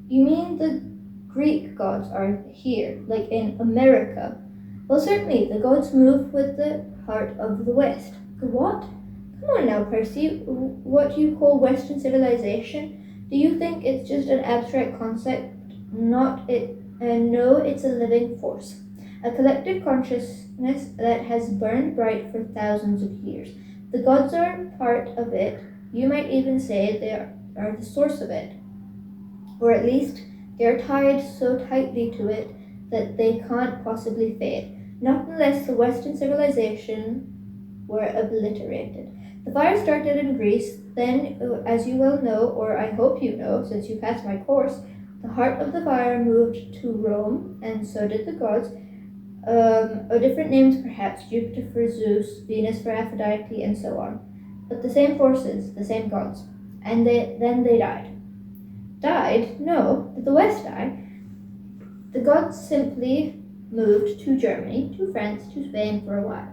You mean the Greek gods are here, like in America? Well, certainly, the gods move with the heart of the West. The what? Come on now, Percy. What you call Western civilization? Do you think it's just an abstract concept? No, it's a living force. A collective consciousness that has burned bright for thousands of years. The gods are part of it. You might even say they are the source of it. Or at least, they are tied so tightly to it that they can't possibly fade. Not unless the Western civilization were obliterated. The fire started in Greece, then, as you well know, or I hope you know, since you passed my course, the heart of the fire moved to Rome, and so did the gods. Different names perhaps, Jupiter for Zeus, Venus for Aphrodite, and so on. But the same forces, the same gods. And then they died. Died? No. Did the West die? The gods simply moved to Germany, to France, to Spain for a while.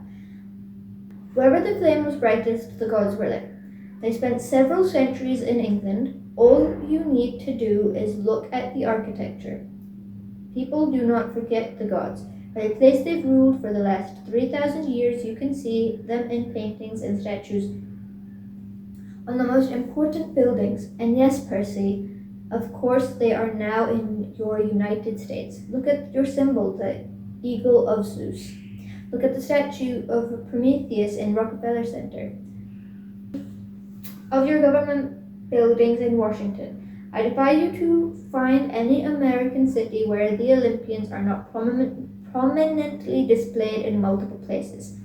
Wherever the flame was brightest, the gods were there. They spent several centuries in England. All you need to do is look at the architecture. People do not forget the gods. By the place they've ruled for the last 3,000 years, you can see them in paintings and statues on the most important buildings. And yes, Percy, of course they are now in your United States. Look at your symbol, the eagle of Zeus. Look at the statue of Prometheus in Rockefeller Center. Of your government buildings in Washington. I defy you to find any American city where the Olympians are not prominently displayed in multiple places.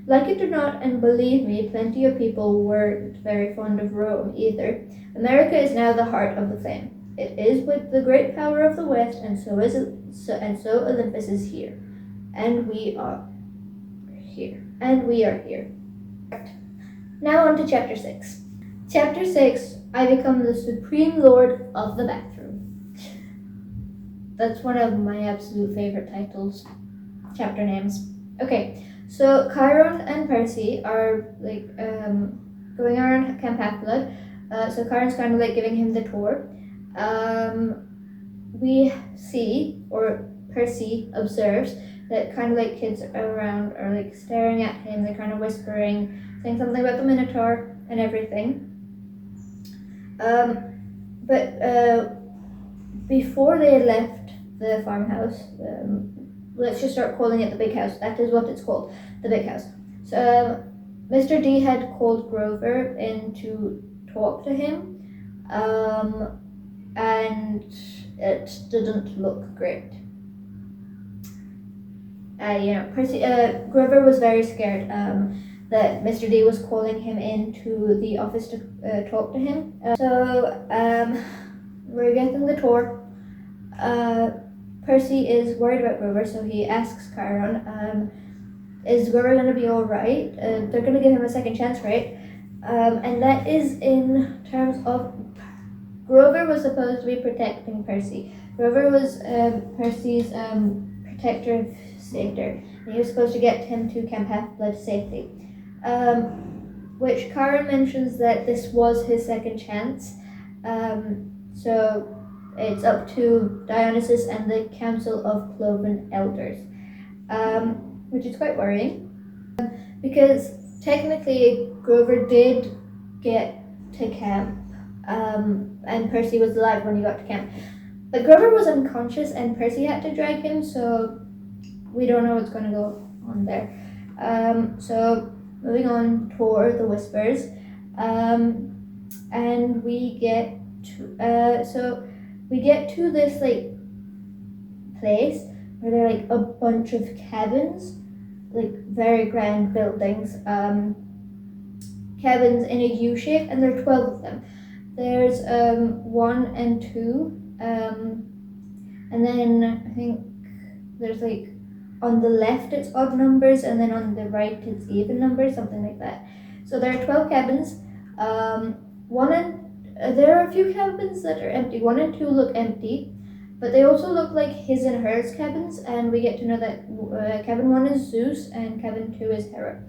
Like it or not, and believe me, plenty of people weren't very fond of Rome either, America is now the heart of the flame. It is with the great power of the West, and so Olympus is here. And we are here. Now on to chapter 6. Chapter 6, I become the supreme lord of the bathroom. That's one of my absolute favorite titles, chapter names. Okay, so Chiron and Percy are going around Camp Half-Blood. So Chiron's kind of giving him the tour. We see, or Percy observes, that kind of kids around are staring at him. They're kind of whispering, saying something about the Minotaur and everything. But before they had left the farmhouse, let's just start calling it the big house. That is what it's called, the big house. So Mr. D had called Grover in to talk to him, and it didn't look great. Grover was very scared that Mr. D was calling him into the office to talk to him. We're getting the tour. Percy is worried about Grover, so he asks Chiron, is Grover going to be alright? They're going to give him a second chance, right? And that is in terms of Grover was supposed to be protecting Percy. Grover was Percy's protector savior. He was supposed to get him to Camp Half-Blood safely. Which Chiron mentions that this was his second chance. So it's up to Dionysus and the Council of Cloven Elders, which is quite worrying. Because technically Grover did get to camp, and Percy was alive when he got to camp. But Grover was unconscious and Percy had to drag him, so we don't know what's going to go on there. So moving on toward the Whispers, and we get to this place where there are a bunch of cabins, very grand buildings, cabins in a U shape, and there are 12 of them. There's 1 and 2, and then I think there's on the left it's odd numbers, and then on the right it's even numbers, something like that. So there are 12 cabins. There are a few cabins that are empty. 1 and 2 look empty, but they also look like his and hers cabins, and we get to know that cabin 1 is Zeus and cabin 2 is Hera.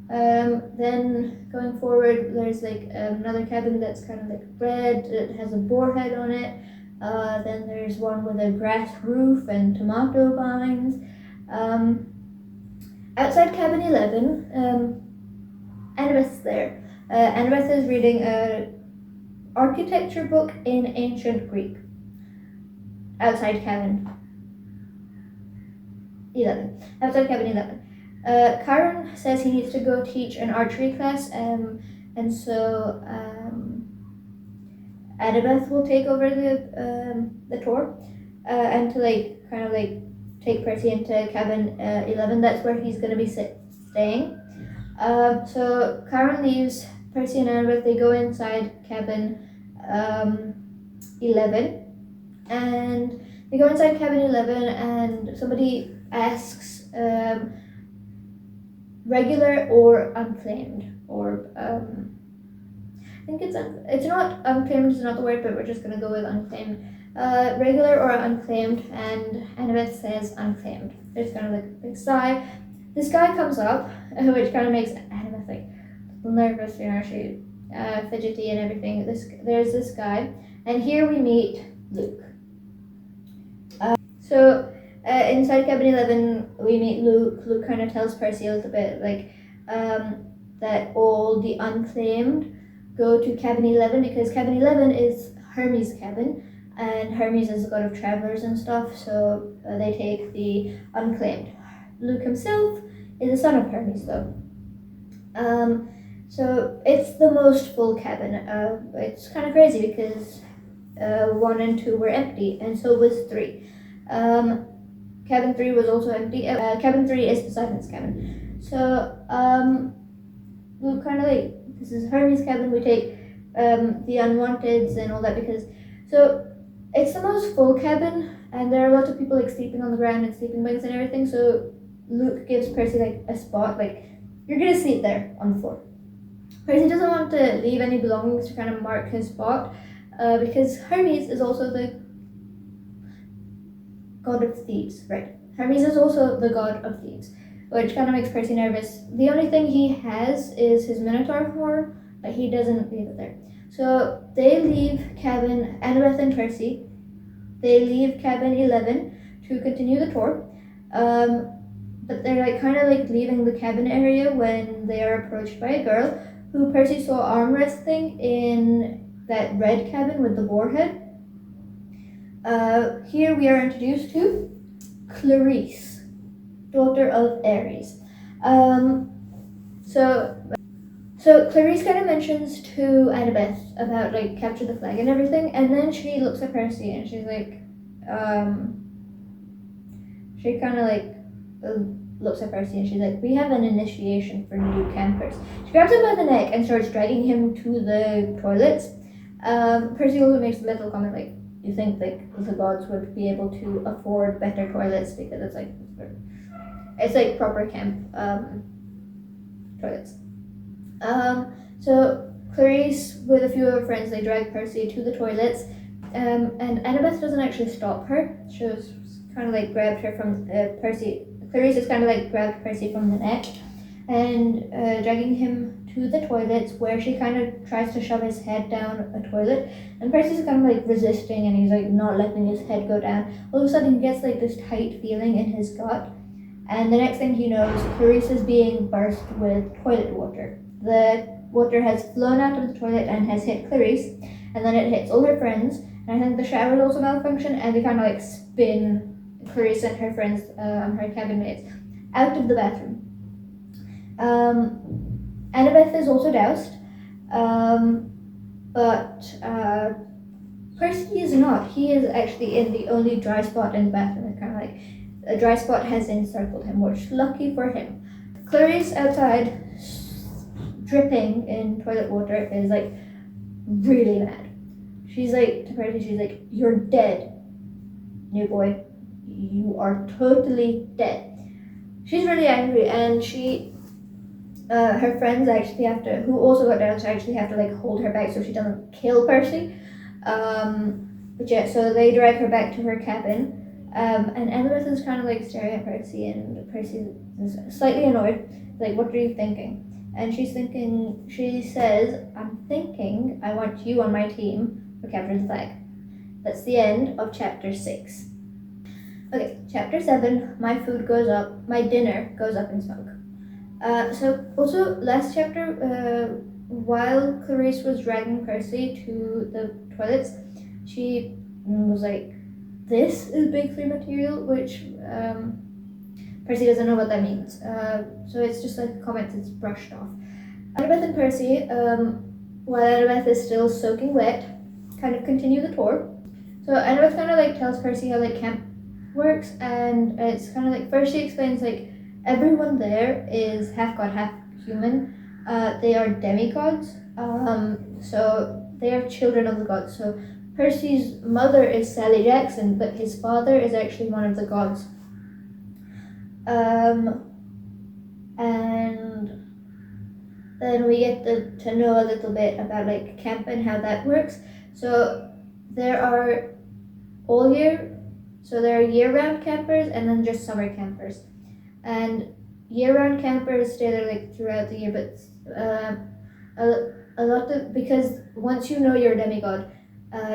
Then going forward, there's another cabin that's kind of red. It has a boar head on it. Then there's one with a grass roof and tomato vines. Outside cabin 11, Annabeth's there. Annabeth is reading an architecture book in ancient Greek. Outside cabin 11. Chiron says he needs to go teach an archery class, and so Annabeth will take over the tour, and to take Percy into cabin 11. That's where he's going to be staying. So Chiron leaves Percy and Annabeth. They go inside cabin 11, and they go inside cabin 11, and somebody asks regular or unclaimed, or I think it's not unclaimed is not the word, but we're just gonna go with unclaimed. Regular or unclaimed, and Annabeth says unclaimed. There's kind of a big sigh. This guy comes up, which kind of makes Annabeth a little nervous, she fidgety and everything. There's this guy, and here we meet Luke. So inside cabin 11, we meet Luke. Luke kind of tells Percy a little bit like that all the unclaimed go to cabin 11 because cabin 11 is Hermes' cabin, and Hermes is the god of travelers and stuff. So they take the unclaimed. Luke himself is the son of Hermes, though. So it's the most full cabin. It's kind of crazy because 1 and 2 were empty, and so was 3. Cabin 3 was also empty. Cabin 3 is Poseidon's cabin. So we kind of like, this is Hermes' cabin. We take the unwanteds and all that because so it's the most full cabin, and there are a lot of people like sleeping on the ground and sleeping bags and everything. So Luke gives Percy like a spot, like you're gonna sleep there on the floor. Percy doesn't want to leave any belongings to kind of mark his spot because Hermes is also the god of thieves, right? Hermes is also the god of thieves, which kind of makes Percy nervous. The only thing he has is his Minotaur horn, but he doesn't leave it there. So they leave cabin, Annabeth and Percy, they leave cabin 11 to continue the tour. But they're like kind of like leaving the cabin area when they are approached by a girl who Percy saw arm wrestling in that red cabin with the boar head. Here we are introduced to Clarice, daughter of Ares. So Clarice kind of mentions to Annabeth about like capture the flag and everything, and then she looks at Percy and she's like, she kind of like looks at Percy and she's like, we have an initiation for new campers. She grabs him by the neck and starts dragging him to the toilets. Percy also makes a little comment like, you think like the gods would be able to afford better toilets because it's like proper camp toilets. So Clarice with a few of her friends, they drag Percy to the toilets, and Annabeth doesn't actually stop her. She was kind of like grabbed her from Percy. Clarice has kind of like grabbed Percy from the neck and dragging him to the toilets, where she kind of tries to shove his head down a toilet, and Percy's kind of like resisting and he's like not letting his head go down. All of a sudden he gets like this tight feeling in his gut, and the next thing he knows, Clarice is being burst with toilet water. The water has flown out of the toilet and has hit Clarice, and then it hits all her friends, and I think the showers also malfunction, and they kind of like spin Clarice and her friends, her cabin mates, out of the bathroom. Annabeth is also doused, but Percy is not. He is actually in the only dry spot in the bathroom. It's kind of like a dry spot has encircled him, which lucky for him. Clarice outside, dripping in toilet water, is like really mad. She's like to Percy, she's like, you're dead, new boy. You are totally dead. She's really angry, and her friends actually have to, who also got down, actually have to like hold her back so she doesn't kill Percy. But yeah, so they drag her back to her cabin, and Annabeth is kind of like staring at Percy, and Percy is slightly annoyed. Like, what are you thinking? And she says, I'm thinking I want you on my team for capturing the flag. That's the end of chapter 6. Okay, chapter 7, my dinner goes up in smoke. So also last chapter, while Clarice was dragging Percy to the toilets, she was like, this is big 3 material, which Percy doesn't know what that means. So it's just like a comment that's brushed off. Annabeth and Percy, while Annabeth is still soaking wet, kind of continue the tour. So Annabeth kind of like tells Percy how like camp works, and it's kind of like, first she explains like everyone there is half god, half human. They are demigods, so they are children of the gods. So Percy's mother is Sally Jackson, but his father is actually one of the gods. And then we get to know a little bit about like camp and how that works. So there are there are year-round campers and then just summer campers. And year-round campers stay there like throughout the year, but a lot of, because once you know you're a demigod,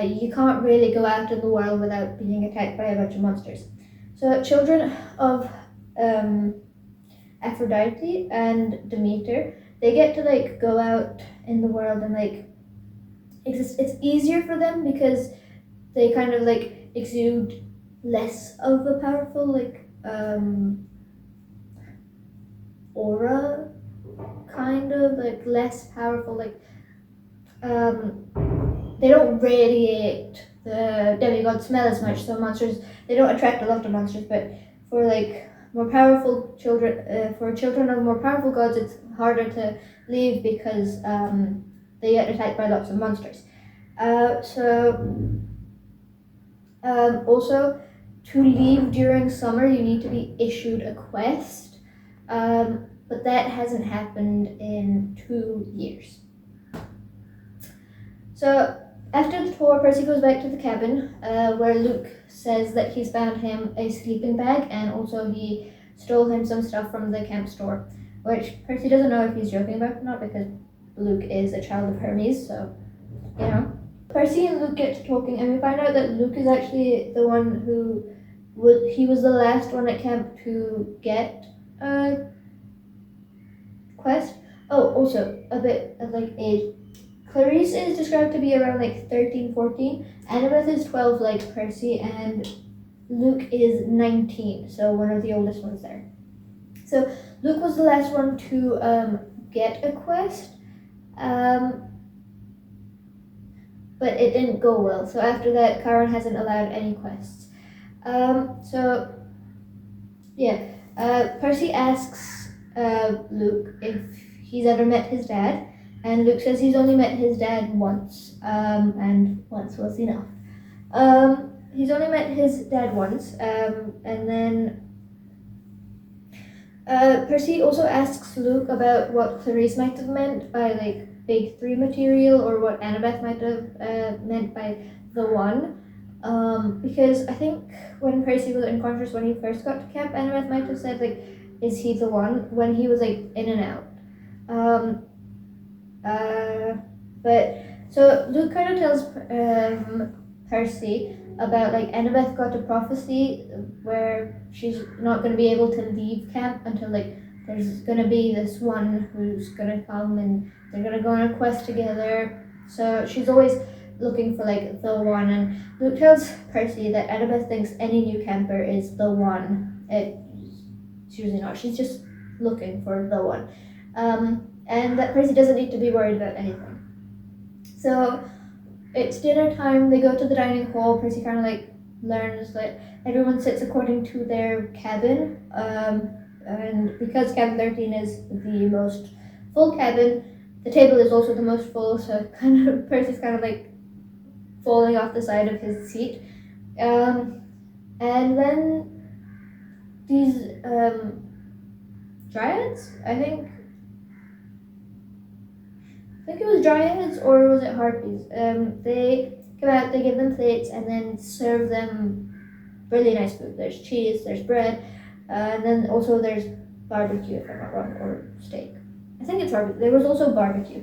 you can't really go out in the world without being attacked by a bunch of monsters. So children of Aphrodite and Demeter, they get to like go out in the world and like exist. It's easier for them because they kind of like exude less of a powerful like aura, kind of like less powerful like they don't radiate the demigod smell as much, so monsters, they don't attract a lot of monsters. But for like more powerful children, for children of more powerful gods, it's harder to leave because they get attacked by lots of monsters. Also, to leave during summer, you need to be issued a quest, but that hasn't happened in 2 years. So after the tour, Percy goes back to the cabin, where Luke says that he's found him a sleeping bag, and also he stole him some stuff from the camp store, which Percy doesn't know if he's joking about or not, because Luke is a child of Hermes, so, you know. Percy and Luke get to talking, and we find out that Luke is actually the one who he was the last one at camp to get a quest. Oh, also, a bit of like age. Clarice is described to be around like 13, 14. Annabeth is 12 like Percy, and Luke is 19, so one of the oldest ones there. So Luke was the last one to get a quest, but it didn't go well. So after that, Karen hasn't allowed any quests. Percy asks Luke if he's ever met his dad, and Luke says he's only met his dad once, and once was enough. He's only met his dad once, and then Percy also asks Luke about what Clarice might have meant by like Big 3 material, or what Annabeth might have meant by the One. Because I think when Percy was unconscious when he first got to camp, Annabeth might have said like, "Is he the one?" when he was like in and out. But so Luke kind of tells Percy about like Annabeth got a prophecy where she's not going to be able to leave camp until like there's going to be this one who's going to come and they're going to go on a quest together. So she's always looking for like the one, and Luke tells Percy that Annabeth thinks any new camper is the one. It's usually not. She's just looking for the one. And that Percy doesn't need to be worried about anything. So it's dinner time. They go to the dining hall. Percy kind of like learns that everyone sits according to their cabin, and because cabin 13 is the most full cabin, the table is also the most full. So kind of Percy's kind of like falling off the side of his seat, and then these dryads, I think it was dryads, or was it harpies? They come out, they give them plates, and then serve them really nice food. There's cheese, there's bread, and then also there's barbecue, if I'm not wrong, or steak. I think it's barbecue. There was also barbecue.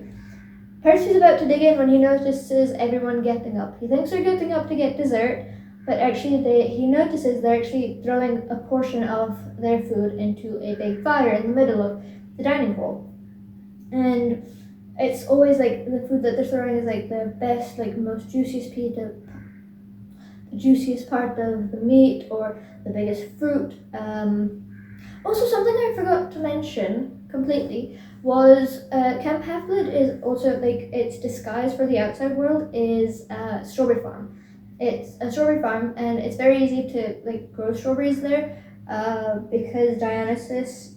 Percy's about to dig in when he notices everyone getting up. He thinks they're getting up to get dessert, but actually he notices they're actually throwing a portion of their food into a big fire in the middle of the dining hall. And it's always like the food that they're throwing is like the best, like most juiciest part of the meat, or the biggest fruit. Also, something I forgot to mention completely was Camp Half-Blood is also like its disguise for the outside world is strawberry farm. It's a strawberry farm, and it's very easy to like grow strawberries there because Dionysus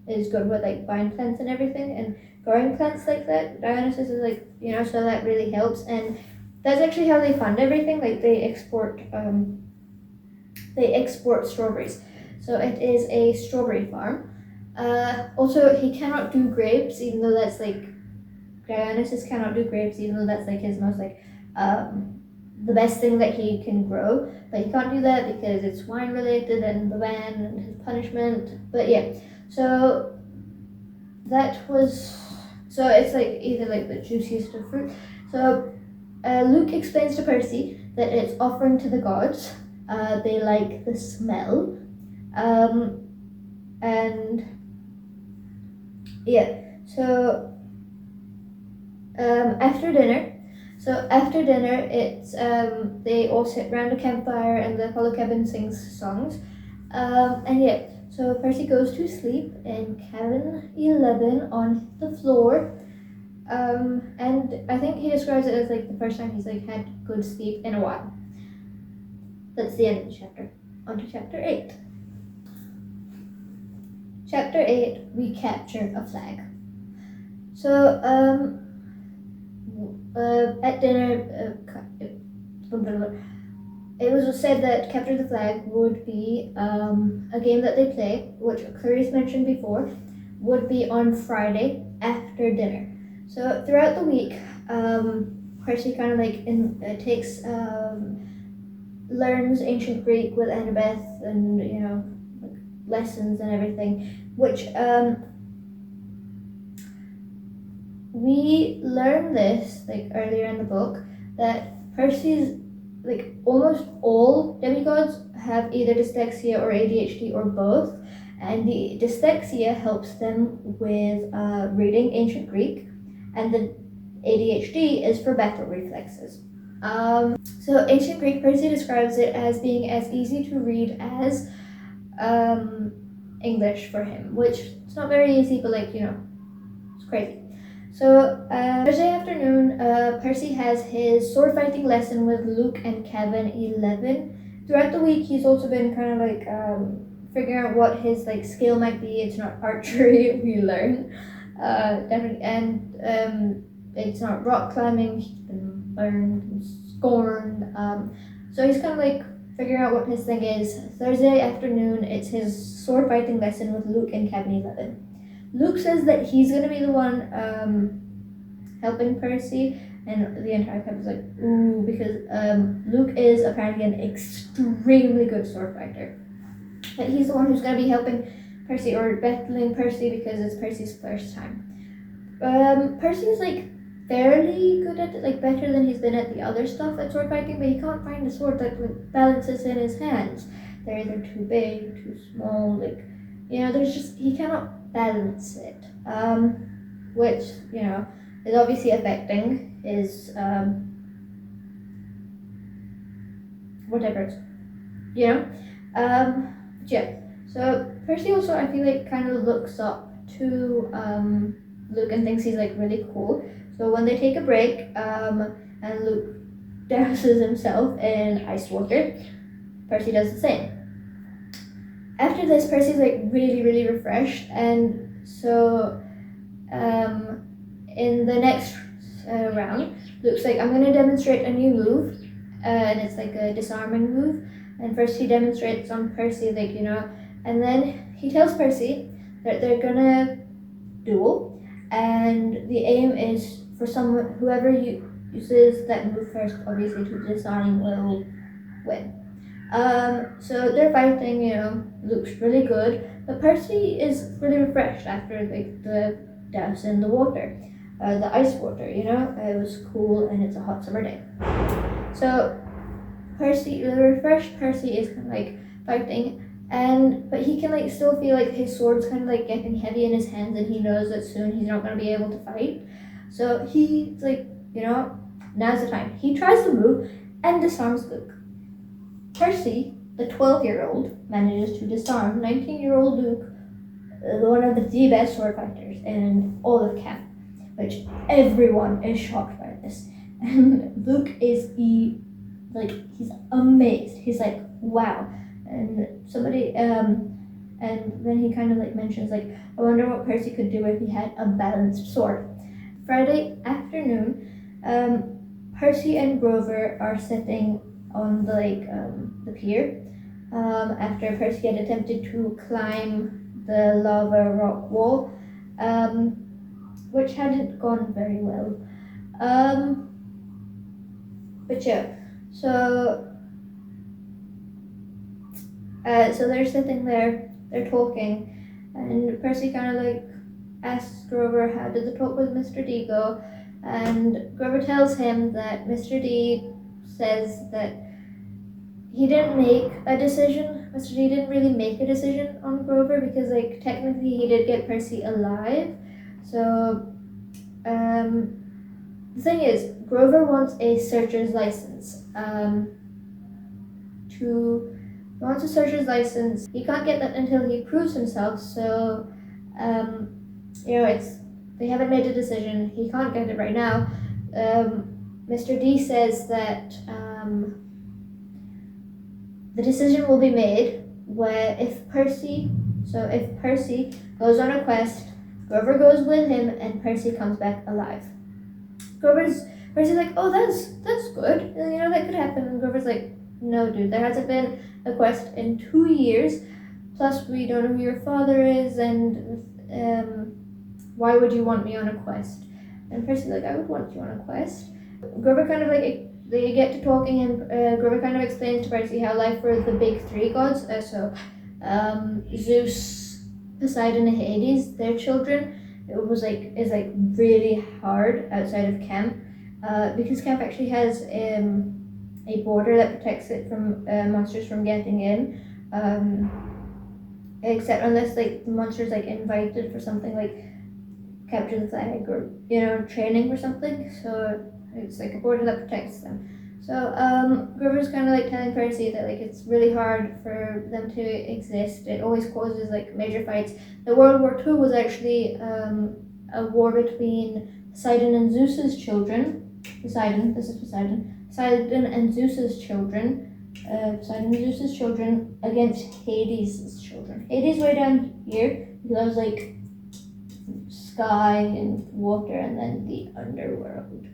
is good with like buying plants and everything, and growing plants like that. Dionysus is like, so that really helps, and that's actually how they fund everything. Like they export strawberries. So it is a strawberry farm. Also, he cannot do grapes, even though that's like Dionysus cannot do grapes, even though that's like his most like the best thing that he can grow. But he can't do that because it's wine related and the ban and his punishment. But yeah, so it's like either like the juiciest of fruit. So Luke explains to Percy that it's offering to the gods. they like the smell. And yeah, so after dinner, it's they all sit around a campfire and the fellow cabin sings songs. And yeah, so Percy goes to sleep in cabin 11 on the floor. And I think he describes it as like the first time he's like had good sleep in a while. That's the end of the chapter. On to chapter 8. Chapter 8, we capture a flag. So at dinner, it was said that Capture the Flag would be a game that they play, which Clarice mentioned before, would be on Friday after dinner. So throughout the week, Percy kind of like takes learns ancient Greek with Annabeth and like lessons and everything, which we learn this like earlier in the book that Percy's like almost all demigods have either dyslexia or ADHD or both, and the dyslexia helps them with reading ancient Greek, and the ADHD is for battle reflexes. So ancient Greek, Percy describes it as being as easy to read as English for him, which it's not very easy, but like it's crazy. So Thursday afternoon, Percy has his sword fighting lesson with Luke and Kevin 11. Throughout the week, he's also been kind of like figuring out what his like skill might be. It's not archery, we learn, definitely, and it's not rock climbing. He's been burned and scorned. So he's kind of like figuring out what his thing is. Thursday afternoon, it's his sword fighting lesson with Luke and Kevin 11. Luke says that he's gonna be the one helping Percy, and the entire camp is like, ooh, because Luke is apparently an extremely good sword fighter. But he's the one who's gonna be helping Percy or battling Percy because it's Percy's first time. Percy's like fairly good at it, like better than he's been at the other stuff at sword fighting, but he can't find a sword that like, balances in his hands. They're either too big, too small, like there's just he cannot balance it, which is obviously affecting his whatever yeah. So Percy also, I feel like, kind of looks up to Luke and thinks he's like really cool. So when they take a break, and Luke douses himself in ice water, Percy does the same. After this, Percy's like really, really refreshed, and so in the next round, Luke's like, I'm gonna demonstrate a new move, and it's like a disarming move. And first he demonstrates on Percy, like and then he tells Percy that they're gonna duel, and the aim is for whoever uses that move first, obviously to disarm, will win. So they're fighting, Luke's really good, but Percy is really refreshed after like the douse in the water, the ice water, it was cool and it's a hot summer day. So the refreshed Percy is kind of like fighting, but he can like still feel like his sword's kind of like getting heavy in his hands, and he knows that soon he's not going to be able to fight. So he's like, now's the time. He tries to move and disarms Luke. Percy, the 12-year-old, manages to disarm 19-year-old Luke, one of the best sword fighters in all of camp, which everyone is shocked by this. And Luke is he's amazed. He's like, wow. And somebody and then he kind of like mentions like, I wonder what Percy could do if he had a balanced sword. Friday afternoon, Percy and Grover are sitting on the pier after Percy had attempted to climb the lava rock wall, which hadn't gone very well. But yeah, so they're sitting there, they're talking, and Percy kind of like asks Grover, how did the talk with Mr. D go? And Grover tells him that Mr. D says that he didn't make a decision. Mr. D didn't really make a decision on Grover because, like, technically he did get Percy alive. So, the thing is, Grover wants a searcher's license. He wants a searcher's license. He can't get that until he proves himself. So, they haven't made a decision. He can't get it right now. Mr. D says that the decision will be made where if Percy goes on a quest, Grover goes with him, and Percy comes back alive. Percy's like, oh, that's good. That could happen. And Grover's like, no, dude, there hasn't been a quest in 2 years. Plus, we don't know who your father is, and why would you want me on a quest? And Percy's like, I would want you on a quest. Grover kind of like, they get to talking, and Grover kind of explains to Percy how life for the big three gods, Zeus, Poseidon, and Hades, their children, is really hard outside of camp, because camp actually has a border that protects it from monsters from getting in, except unless the monsters invited for something like capture the flag or training or something. So it's a border that protects them. So Grover's kind of telling Percy that it's really hard for them to exist. It always causes major fights. The World War II was actually a war between Poseidon and Zeus's children. Poseidon and Zeus's children. Poseidon and Zeus's children against Hades' children. Hades way down here. He loves sky and water, and then the underworld.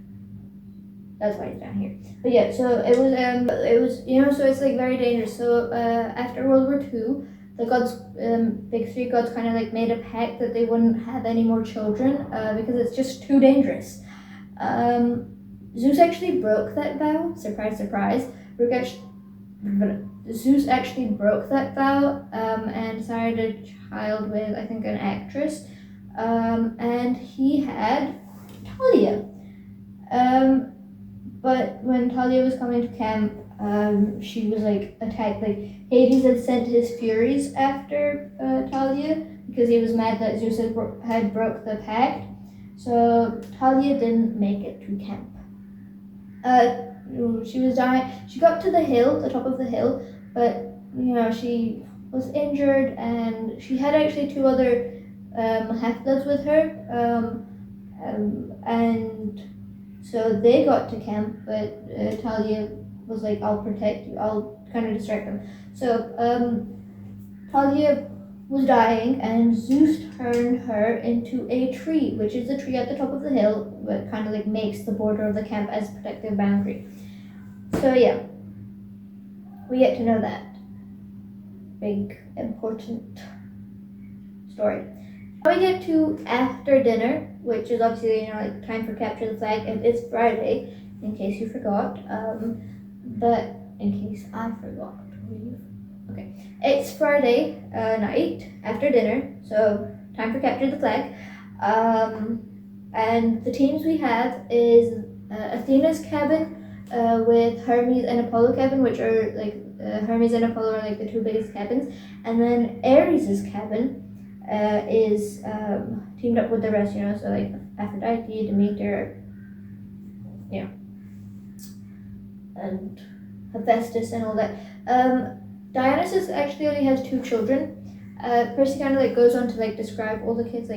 That's why he's down here. But yeah, so it was so it's very dangerous. So after World War II, the gods, big three gods, kind of made a pact that they wouldn't have any more children because it's just too dangerous. Zeus actually broke that vow. Surprise, surprise. Zeus actually broke that vow and desired a child with, I think, an actress. And he had Talia. But when Talia was coming to camp, she was attacked. Hades had sent his furies after Talia because he was mad that Zeus had broke the pact. So Talia didn't make it to camp. She was dying. She got to the top of the hill, but she was injured, and she had actually 2 other half-bloods with her, and so they got to camp, but Talia was like, I'll protect you, I'll kind of distract them. So Talia was dying, and Zeus turned her into a tree, which is the tree at the top of the hill, but kind of makes the border of the camp as a protective boundary. So yeah, we get to know that big, important story. Now we get to after dinner, which is obviously time for capture the flag, and it's Friday, in case you forgot. But in case I forgot, okay, it's Friday night after dinner, so time for capture the flag. And the teams we have is Athena's cabin with Hermes and Apollo cabin, which are Hermes and Apollo are the 2 biggest cabins, and then Ares's cabin is teamed up with the rest, so Aphrodite, Demeter, and Hephaestus and all that. Dionysus actually only has 2 children. Percy kind of goes on to describe all the kids,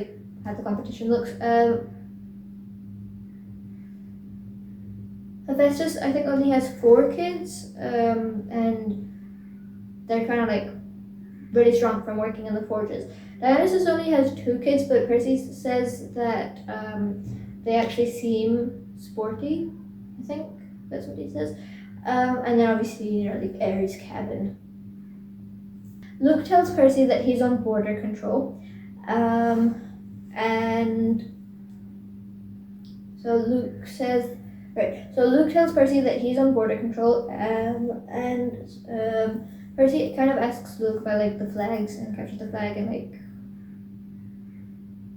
how the competition looks. Hephaestus, I think, only has 4 kids, and they're kind of really strong from working in the forges. Dionysus only has 2 kids, but Percy says that they actually seem sporty. I think that's what he says. And then obviously, Ares' cabin. Luke tells Percy that he's on border control, and so Luke tells Percy that he's on border control, and Percy kind of asks Luke about the flags and capture the flag, and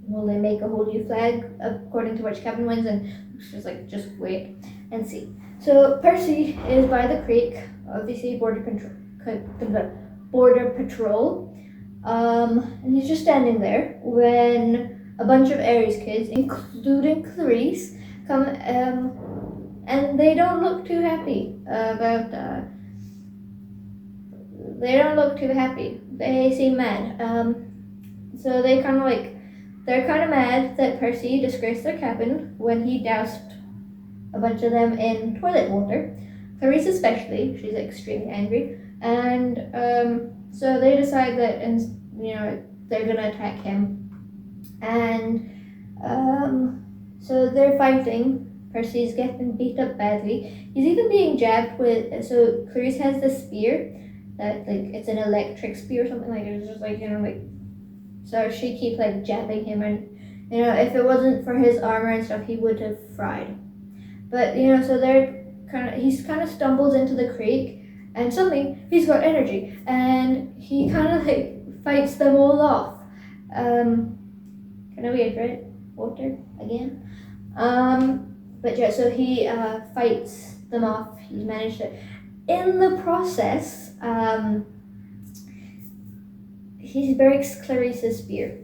will they make a whole new flag according to which cabin wins? And Luke's just wait and see. So Percy is by the creek obviously border patrol. And he's just standing there when a bunch of Aries kids, including Clarice, come and they don't look too happy about. They don't look too happy. They seem mad. So they're kind of mad that Percy disgraced their cabin when he doused a bunch of them in toilet water. Clarice especially, she's extremely angry, and so they decide that, they're gonna attack him, and so they're fighting. Percy's getting beat up badly. He's even being jabbed with. So Clarice has this spear that it's an electric spear or something like it. It's just so she keeps jabbing him, and if it wasn't for his armor and stuff, he would have fried. But so he's kind of stumbles into the creek, and suddenly he's got energy, and he kind of fights them all off. Kind of weird, right? Water again. But yeah, so he fights them off. He's managed to. In the process, he breaks Clarice's spear.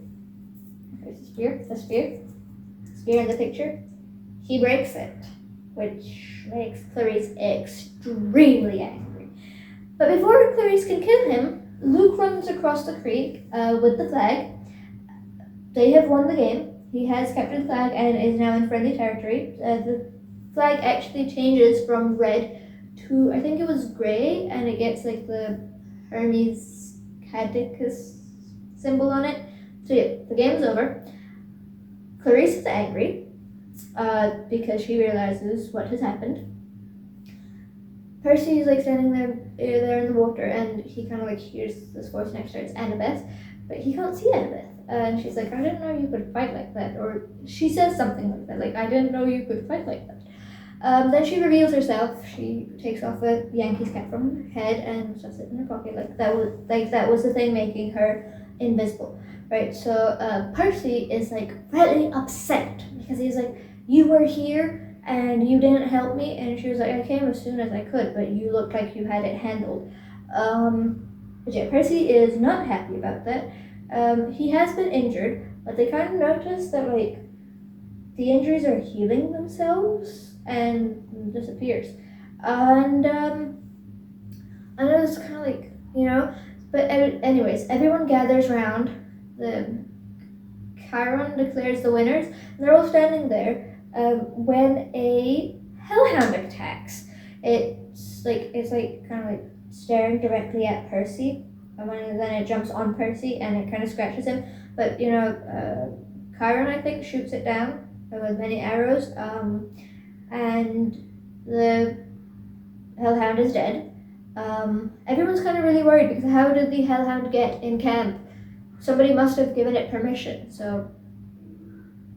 The spear in the picture. He breaks it, which makes Clarice extremely angry. But before Clarice can kill him, Luke runs across the creek with the flag. They have won the game. He has captured the flag and is now in friendly territory. The flag actually changes from red to, I think it was gray, and it gets the Hermes Caducus symbol on it. So yeah, the game's over. Clarice is angry because she realizes what has happened. Percy is standing there in the water, and he kind of hears this voice next to her. It's Annabeth, but he can't see Annabeth. And she's like, I didn't know you could fight like that. Or she says something like that, I didn't know you could fight like that. Then she reveals herself. She takes off a Yankees cap from her head and stuffs it in her pocket. That was the thing making her invisible, right? So Percy is really upset because he's you were here and you didn't help me. And she was like, I came as soon as I could, but you looked like you had it handled. But yeah, Percy is not happy about that. He has been injured, but they kind of notice that the injuries are healing themselves and disappears. And I know it's kind of but anyways, everyone gathers around. Chiron declares the winners. They're all standing there when a hellhound attacks. It's kind of staring directly at Percy. And then it jumps on Percy and it kind of scratches him. But Chiron, I think, shoots it down with many arrows. And the hellhound is dead. Everyone's kind of really worried because how did the hellhound get in camp? Somebody must have given it permission, so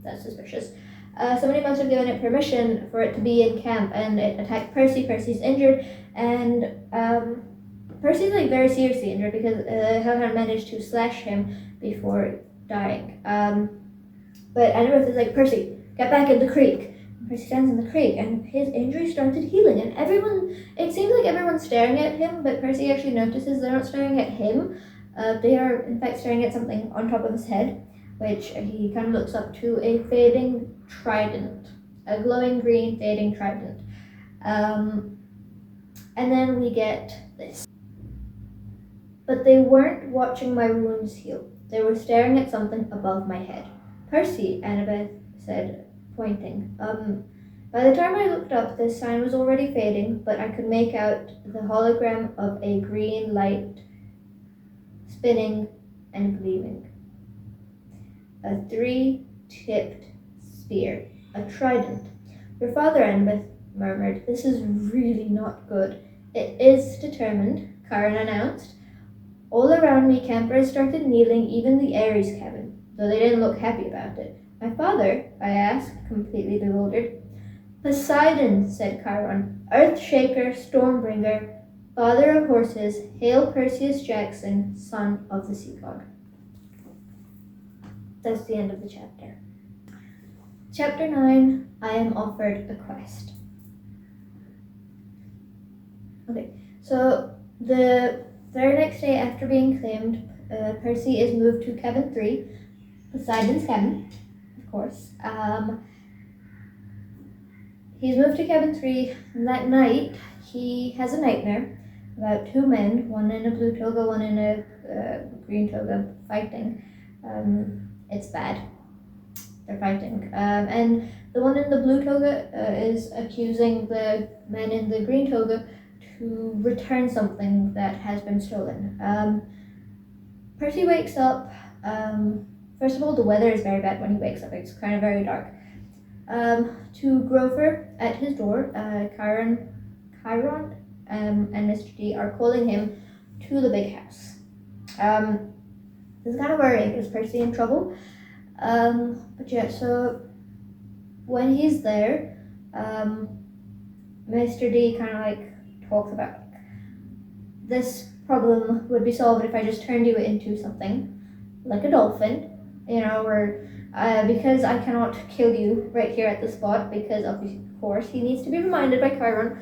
that's suspicious. Somebody must have given it permission for it to be in camp, and it attacked Percy. Percy's injured, and Percy's very seriously injured because hellhound managed to slash him before dying. But Annabeth is Percy, get back in the creek. Percy stands in the creek, and his injury started healing, and it seems like everyone's staring at him, but Percy actually notices they're not staring at him. They are, in fact, staring at something on top of his head, which he kind of looks up to a fading trident, a glowing green fading trident. And then we get this. But they weren't watching my wounds heal. They were staring at something above my head. Percy, Annabeth said, pointing. By the time I looked up, the sign was already fading, but I could make out the hologram of a green light spinning and gleaming. A 3-tipped spear, a trident. Your father, Annabeth murmured, this is really not good. It is determined, Chiron announced. All around me, campers started kneeling, even the Aries cabin, though they didn't look happy about it. My father? I asked, completely bewildered. Poseidon, said Chiron, Earthshaker, Stormbringer, father of horses, hail Percy Jackson, son of the sea god. That's the end of the chapter. Chapter 9, I am offered a quest. Okay, So the very next day after being claimed, Percy is moved to cabin 3, Poseidon's cabin, of course. He's moved to cabin 3, and that night he has a nightmare about 2 men, one in a blue toga, one in a green toga, fighting. It's bad. They're fighting. And the one in the blue toga is accusing the men in the green toga to return something that has been stolen. Percy wakes up. First of all, the weather is very bad when he wakes up. It's kind of very dark. To Grover at his door, Chiron, and Mr. D are calling him to the big house. This is kind of worrying. Is Percy in trouble? But yeah, so when he's there, Mr. D kind of like talks about this problem would be solved if I just turned you into something like a dolphin, or because I cannot kill you right here at the spot, because of course he needs to be reminded by Chiron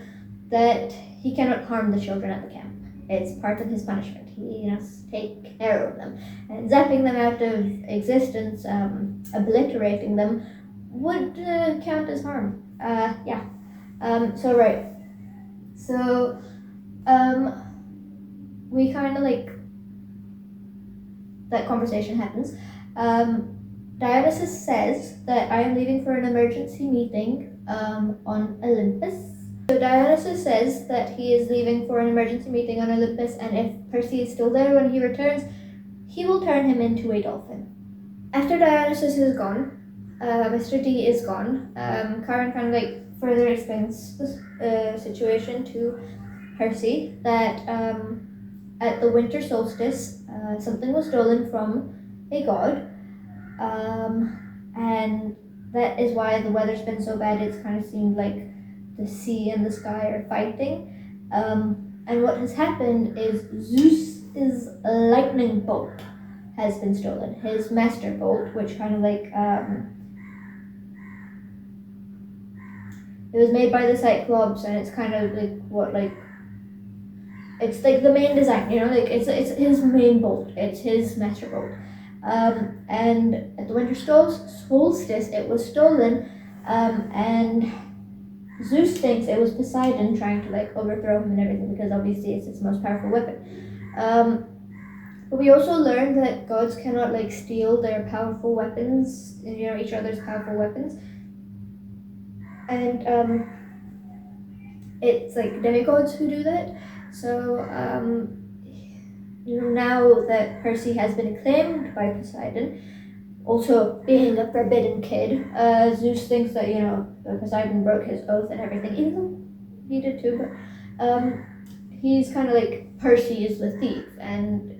that he cannot harm the children at the camp. It's part of his punishment. He has to take care of them, and zapping them out of existence, obliterating them, would count as harm. So we kind of like, that conversation happens. Dionysus says that I am leaving for an emergency meeting on Olympus. So Dionysus says that he is leaving for an emergency meeting on Olympus, and if Percy is still there when he returns, he will turn him into a dolphin. After Dionysus is gone, Mr. D is gone, Chiron kind of like further explains the situation to Percy, that at the winter solstice, something was stolen from a god, and that is why the weather's been so bad. It's kind of seemed like the sea and the sky are fighting, and what has happened is Zeus's lightning bolt has been stolen, his master bolt, which kind of like it was made by the Cyclops, and it's kind of like it's like the main design, it's his main bolt, it's his master bolt. And at the winter solstice it was stolen, and Zeus thinks it was Poseidon trying to like overthrow him and everything, because obviously it's its most powerful weapon. But we also learned that gods cannot like steal their powerful weapons, each other's powerful weapons. And it's like demigods who do that. So now that Percy has been acclaimed by Poseidon, also being a forbidden kid, Zeus thinks that Poseidon broke his oath and everything, even though he did too. But he's kind of like, Percy is the thief, and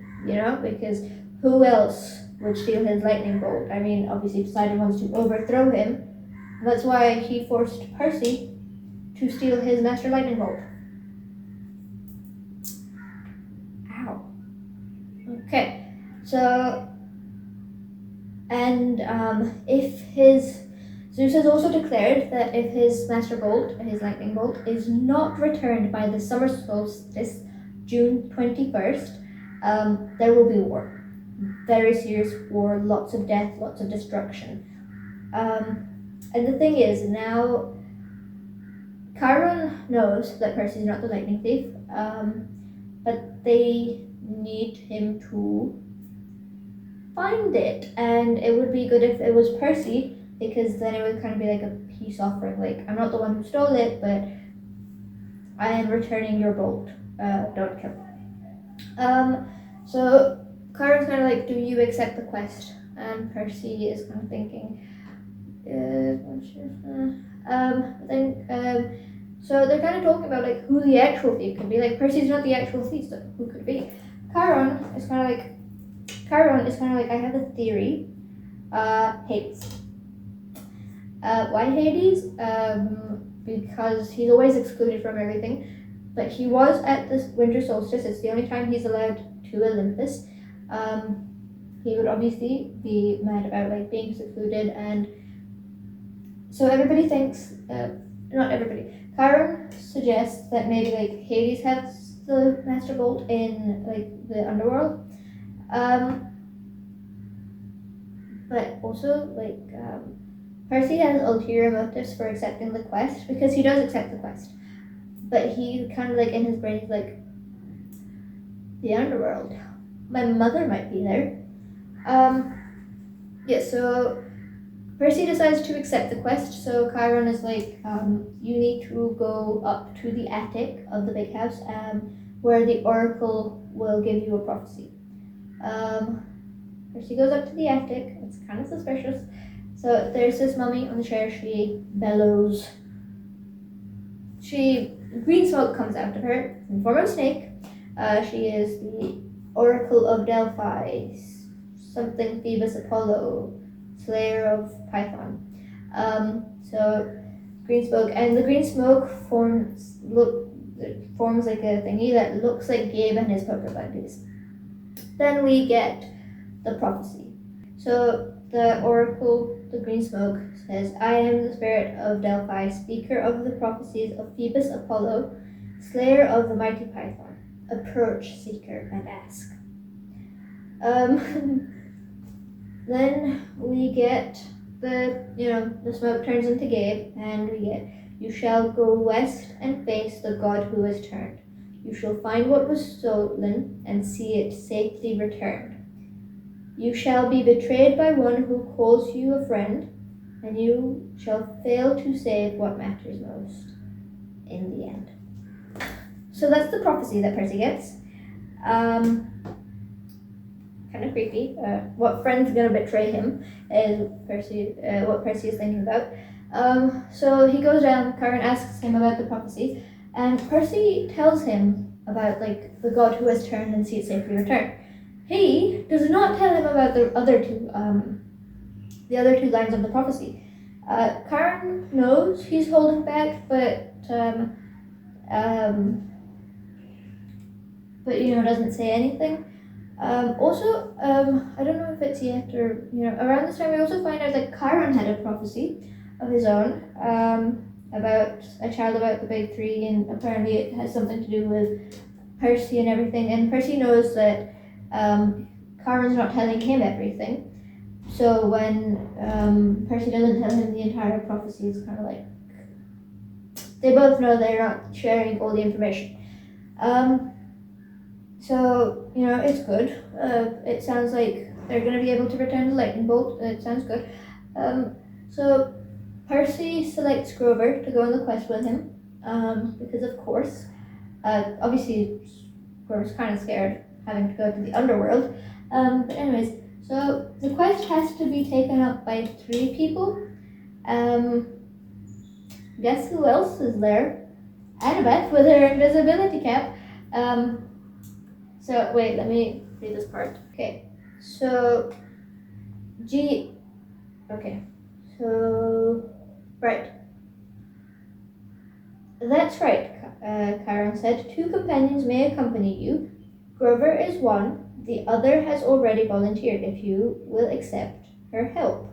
because who else would steal his lightning bolt? I mean, obviously Poseidon wants to overthrow him. That's why he forced Percy to steal his master lightning bolt. Ow. Okay, so, and Zeus has also declared that if his master bolt, his lightning bolt, is not returned by the summer solstice, June 21st, there will be war. Very serious war, lots of death, lots of destruction. And the thing is, now Chiron knows that Percy's not the lightning thief, but they need him to find it, and it would be good if it was Percy, because then it would kind of be like a peace offering, like, I'm not the one who stole it, but I am returning your bolt, don't kill me. So Chiron's kind of like, do you accept the quest? And Percy is kind of thinking, so they're kind of talking about like who the actual thief could be. Like, Percy's not the actual thief, so who could be? Chiron is kind of like, I have a theory. Hades. Why Hades? Because he's always excluded from everything, but he was at this winter solstice. It's the only time he's allowed to Olympus. He would obviously be mad about like being secluded, and so everybody thinks, not everybody, Chiron suggests that maybe like Hades has the Master Bolt in like the underworld. But also Percy has ulterior motives for accepting the quest, because he does accept the quest, but he kind of like in his brain he's like, the underworld, my mother might be there. So Percy decides to accept the quest. So Chiron is like, you need to go up to the attic of the big house, where the oracle will give you a prophecy. Percy goes up to the attic. It's kind of suspicious. So there's this mummy on the chair. She bellows. Green smoke comes out of her in the form of a snake. She is the Oracle of Delphi, something Phoebus Apollo, Slayer of Python. So green smoke, and the green smoke forms like a thingy that looks like Gabe and his poker buddies. Then we get the prophecy. So the oracle, the green smoke, says, I am the spirit of Delphi, speaker of the prophecies of Phoebus Apollo, slayer of the mighty Python. Approach, seeker, and ask. Then we get the smoke turns into Gabe, and we get, you shall go west and face the god who has turned. You shall find what was stolen and see it safely returned. You shall be betrayed by one who calls you a friend, and you shall fail to save what matters most in the end. So that's the prophecy that Percy gets. Kind of creepy. What friend's gonna betray him is what Percy is thinking about. So he goes down. Chiron asks him about the prophecy, and Percy tells him about like the god who has turned and see it safely return. He does not tell him about the other two lines of the prophecy. Chiron knows he's holding back, but doesn't say anything. I don't know if it's yet or around this time we also find out that Chiron had a prophecy of his own about a child about the big three, and apparently it has something to do with Percy and everything. And Percy knows that Chiron's not telling him everything. So when Percy doesn't tell him the entire prophecy, it's kind of like they both know they're not sharing all the information. So it's good. It sounds like they're going to be able to return the lightning bolt. It sounds good. So Percy selects Grover to go on the quest with him, because of course, obviously Grover's kind of scared having to go to the underworld. But anyways, so the quest has to be taken up by 3 people. Guess who else is there? Annabeth with her invisibility cap. So wait, let me read this part. Okay, so right. That's right, Chiron said. 2 companions may accompany you. Grover is one. The other has already volunteered if you will accept her help.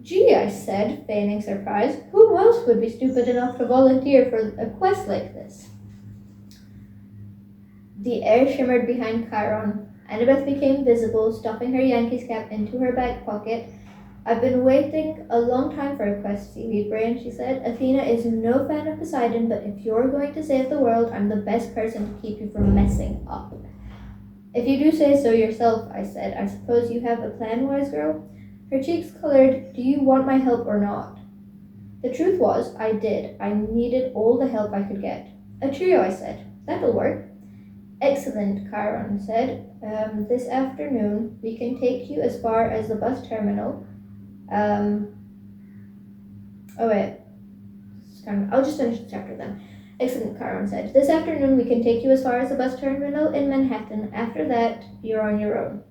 Gee, I said, feigning surprise. Who else would be stupid enough to volunteer for a quest like this? The air shimmered behind Chiron. Annabeth became visible, stuffing her Yankees cap into her back pocket. I've been waiting a long time for a quest, Seaweed Brain, she said. Athena is no fan of Poseidon, but if you're going to save the world, I'm the best person to keep you from messing up. If you do say so yourself, I said. I suppose you have a plan, wise girl? Her cheeks colored. Do you want my help or not? The truth was, I did. I needed all the help I could get. A trio, I said. That'll work. Excellent, Chiron said. This afternoon, we can take you as far as the bus terminal. I'll just finish the chapter then. Excellent, Chiron said. This afternoon, we can take you as far as the bus terminal in Manhattan. After that, you're on your own.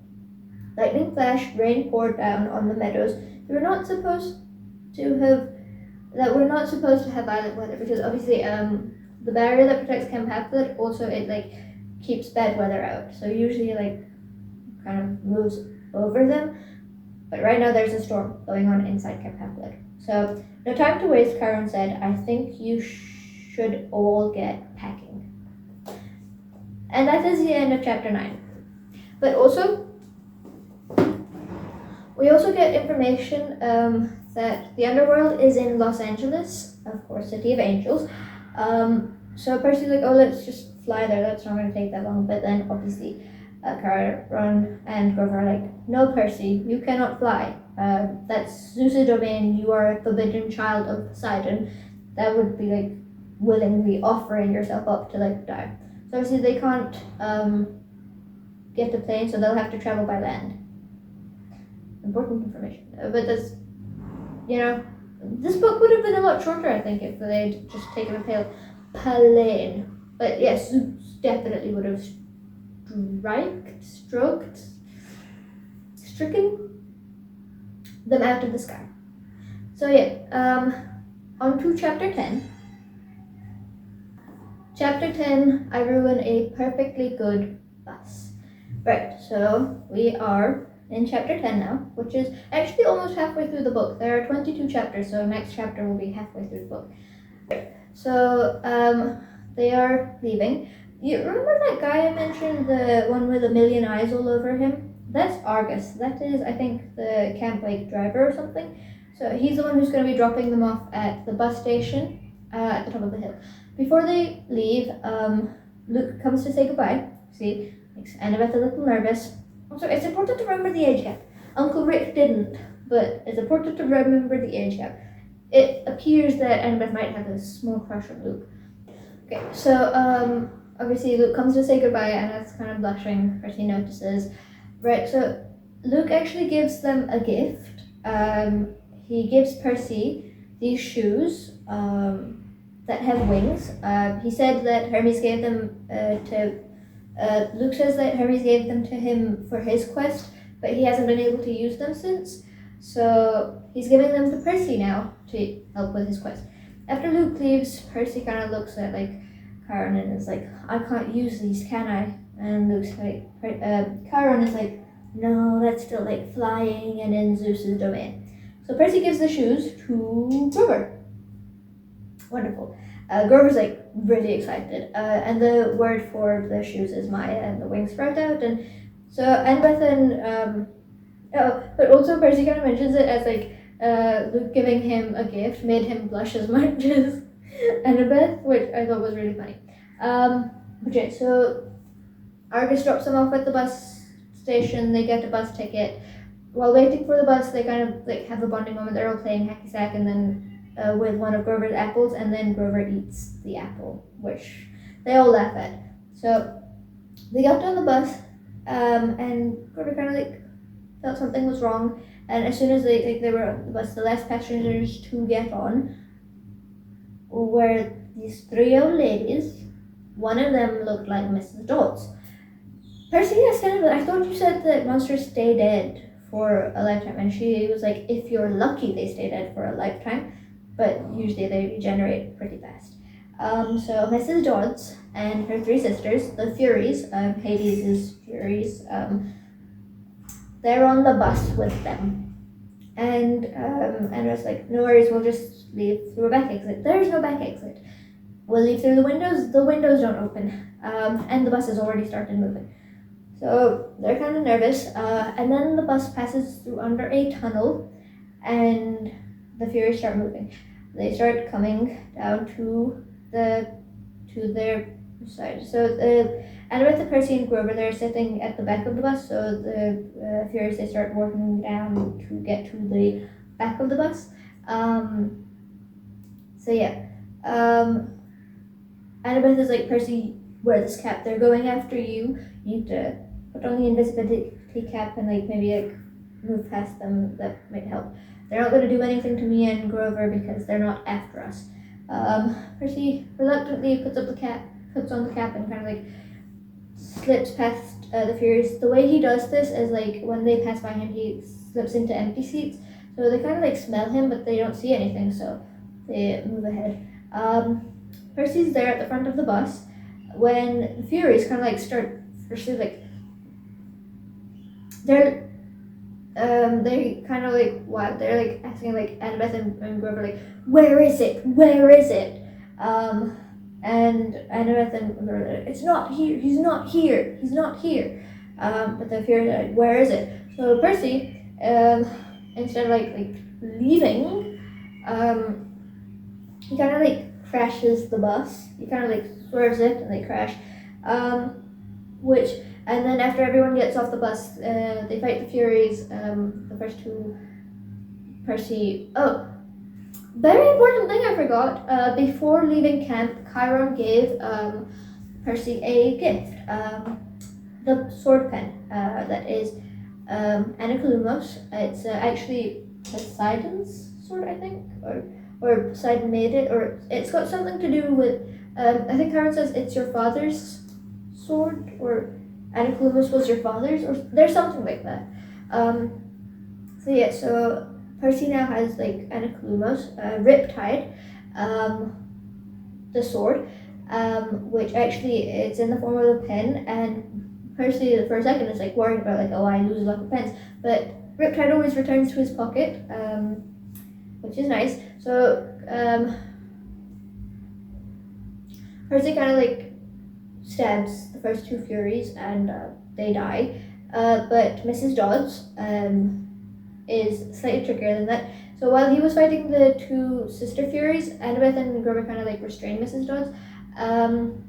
Lightning flashed, rain poured down on the meadows. We're not supposed to have violent weather, because obviously the barrier that protects Camp Half-Blood also keeps bad weather out. So usually kind of moves over them. But right now there's a storm going on inside Camp Half-Blood. So no time to waste, Chiron said. I think you should all get packing. And that is the end of chapter 9. But also, we also get information that the underworld is in Los Angeles, of course, City of Angels. So Percy's like, oh, let's just fly there. That's not going to take that long. But then, obviously, Chiron and Grover are like, no, Percy, you cannot fly. That's Zeus's domain. You are a forbidden child of Poseidon. That would be like willingly offering yourself up to like die. So obviously they can't get the plane, so they'll have to travel by land. Important information. But that's, this book would have been a lot shorter, I think, if they'd just taken a plane. But yes, Zeus definitely would have stricken them out of the sky. So yeah, on to chapter 10. Chapter 10, I ruin a perfectly good bus. Right, so we are in chapter 10 now, which is actually almost halfway through the book. There are 22 chapters, so next chapter will be halfway through the book. So they are leaving. You remember that guy I mentioned, the one with a million eyes all over him? That's Argus. That is, I think, the camp driver or something. So he's the one who's going to be dropping them off at the bus station at the top of the hill. Before they leave, Luke comes to say goodbye. See, makes Annabeth a little nervous. Also, it's important to remember the age gap. Uncle Rick didn't, but it's important to remember the age gap. It appears that Annabeth might have a small crush on Luke. Okay, so obviously Luke comes to say goodbye, and Annabeth's kind of blushing. Percy notices. Right, so Luke actually gives them a gift. He gives Percy these shoes that have wings. He said that Hermes gave them Luke says that Hermes gave them to him for his quest, but he hasn't been able to use them since. So he's giving them to Percy now to help with his quest. After Luke leaves, Percy kind of looks at Chiron and is like, I can't use these, can I? And Luke's like, Chiron is like, no, that's still flying and in Zeus's domain. So Percy gives the shoes to Grover. Wonderful. Grover's really excited, and the word for the shoes is Maya, and the wings sprout out, and so Annabeth and but also Percy kind of mentions it as Luke giving him a gift made him blush as much as Annabeth, which I thought was really funny. Okay, so Argus drops them off at the bus station. They get a bus ticket. While waiting for the bus, they kind of have a bonding moment. They're all playing hacky sack, and then with one of Grover's apples, and then Grover eats the apple, which they all laugh at. So they got on the bus, and Grover kind of felt something was wrong. And as soon as they were on the bus, the last passengers to get on were these three old ladies. One of them looked like Mrs. Dodds. Percy asked Annabeth, I thought you said that monsters stay dead for a lifetime, and she was like, if you're lucky, they stay dead for a lifetime. But usually they regenerate pretty fast. So Mrs. Dodds and her three sisters, the Furies, Hades' Furies, they're on the bus with them. And I was like, no worries, we'll just leave through a back exit. There's no back exit. We'll leave through the windows don't open. And the bus has already started moving. So they're kind of nervous. And then the bus passes through under a tunnel, and the Furies start moving. They start coming down to their side. So Annabeth, Percy, and Grover, they're sitting at the back of the bus. So the Furies, they start walking down to get to the back of the bus. Annabeth is like, Percy, wear this cap. They're going after you. You need to put on the invisibility cap and maybe move past them. That might help. They're not going to do anything to me and Grover because they're not after us. Percy reluctantly puts on the cap and kind of slips past the Furies. The way he does this is when they pass by him, he slips into empty seats. So they kind of smell him, but they don't see anything, so they move ahead. Percy's there at the front of the bus when the Furies kind of start firstly they kind of what they're asking Annabeth and Grover where is it? and Annabeth and it's not here, he's not here, he's not here. But the Furies are like, where is it? So Percy, instead of like leaving, he kind of like crashes the bus. He kind of like swerves it and they crash. And then after everyone gets off the bus, they fight the Furies. The first two, Percy. Oh, very important thing I forgot. Before leaving camp, Chiron gave Percy a gift. The sword pen that is Anakalumos. It's actually Poseidon's sword, I think, or Poseidon made it, or it's got something to do with. I think Chiron says it's your father's sword, or Anakalumos was your father's, or there's something like that. So Percy now has like Anakalumos, Riptide, the sword, which actually it's in the form of a pen, and Percy for a second is like worried about like, oh, I lose a lot of pens, but Riptide always returns to his pocket, which is nice. So Percy kind of like stabs the first two Furies and they die, but Mrs. Dodds is slightly trickier than that. So while he was fighting the two sister Furies, Annabeth and Grover kind of like restrained Mrs. Dodds. And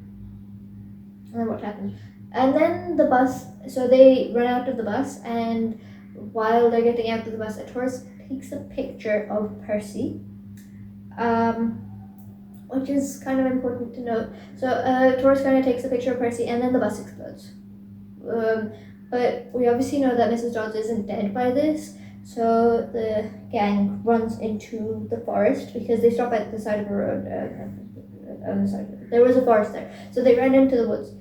then what happened? And then the bus, so they run out of the bus, and while they're getting out of the bus, a tourist takes a picture of Percy, which is kind of important to note. So a tourist kind of takes a picture of Percy, and then the bus explodes. But we obviously know that Mrs. Dodds isn't dead by this, so the gang runs into the forest because they stop at the side of a road. On the side, there was a forest there, so they ran into the woods.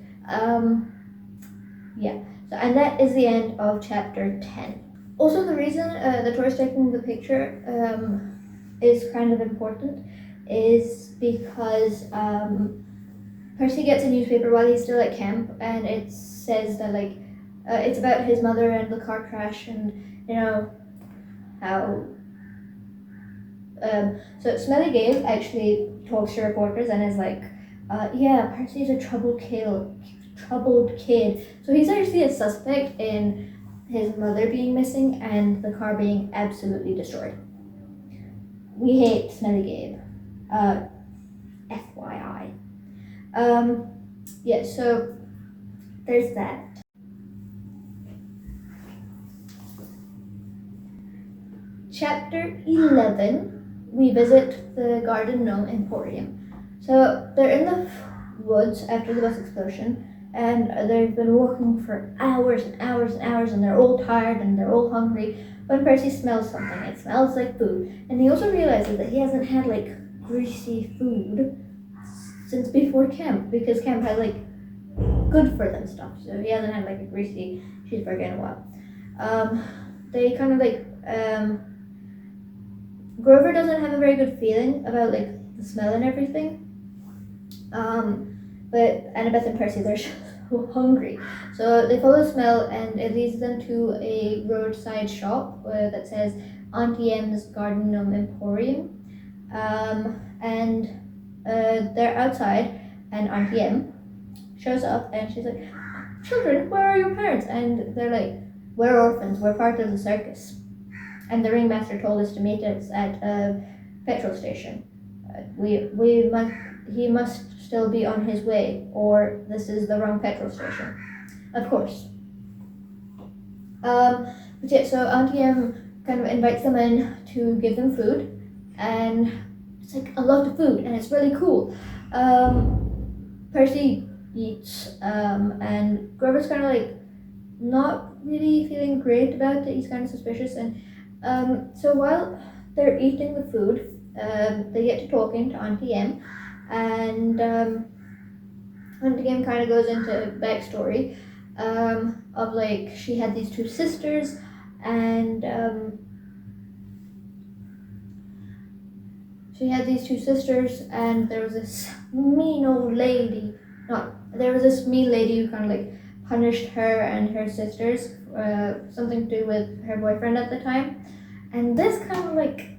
So and that is the end of chapter 10. Also, the reason the tourist taking the picture is kind of important is because Percy gets a newspaper while he's still at camp, and it says that like it's about his mother and the car crash, and you know how. So Smelly Gabe actually talks to reporters and is like, yeah, Percy's a troubled kid. So he's actually a suspect in his mother being missing and the car being absolutely destroyed. We hate Smelly Gabe. FYI. So there's that. Chapter 11, we visit the Garden Gnome Emporium. So they're in the woods after the bus explosion, and they've been walking for hours and hours and hours, and they're all tired and they're all hungry when Percy smells something. It smells like food, and he also realizes that he hasn't had like greasy food since before camp, because camp had like good for them stuff, so he hasn't had like a greasy cheeseburger in a while. They kind of like Grover doesn't have a very good feeling about like the smell and everything. But Annabeth and Percy, they're so hungry. So they follow the smell and it leads them to a roadside shop that says Auntie M's Garden Gnome Emporium. And they're outside, and Auntie M shows up and she's like, "Children, where are your parents?" And they're like, "We're orphans, we're part of the circus. And the ringmaster told us to meet us at a petrol station. He must still be on his way, or this is the wrong petrol station." Of course. So Auntie M kind of invites them in to give them food, and it's like a lot of food, and it's really cool. Percy eats, and Grover's kind of like not really feeling great about it. He's kind of suspicious, and so while they're eating the food, they get to talking to Auntie M, and Auntie M kind of goes into backstory of like she had these two sisters, and there was this mean old lady. There was this mean lady who kind of like punished her and her sisters, something to do with her boyfriend at the time. And this kind of like,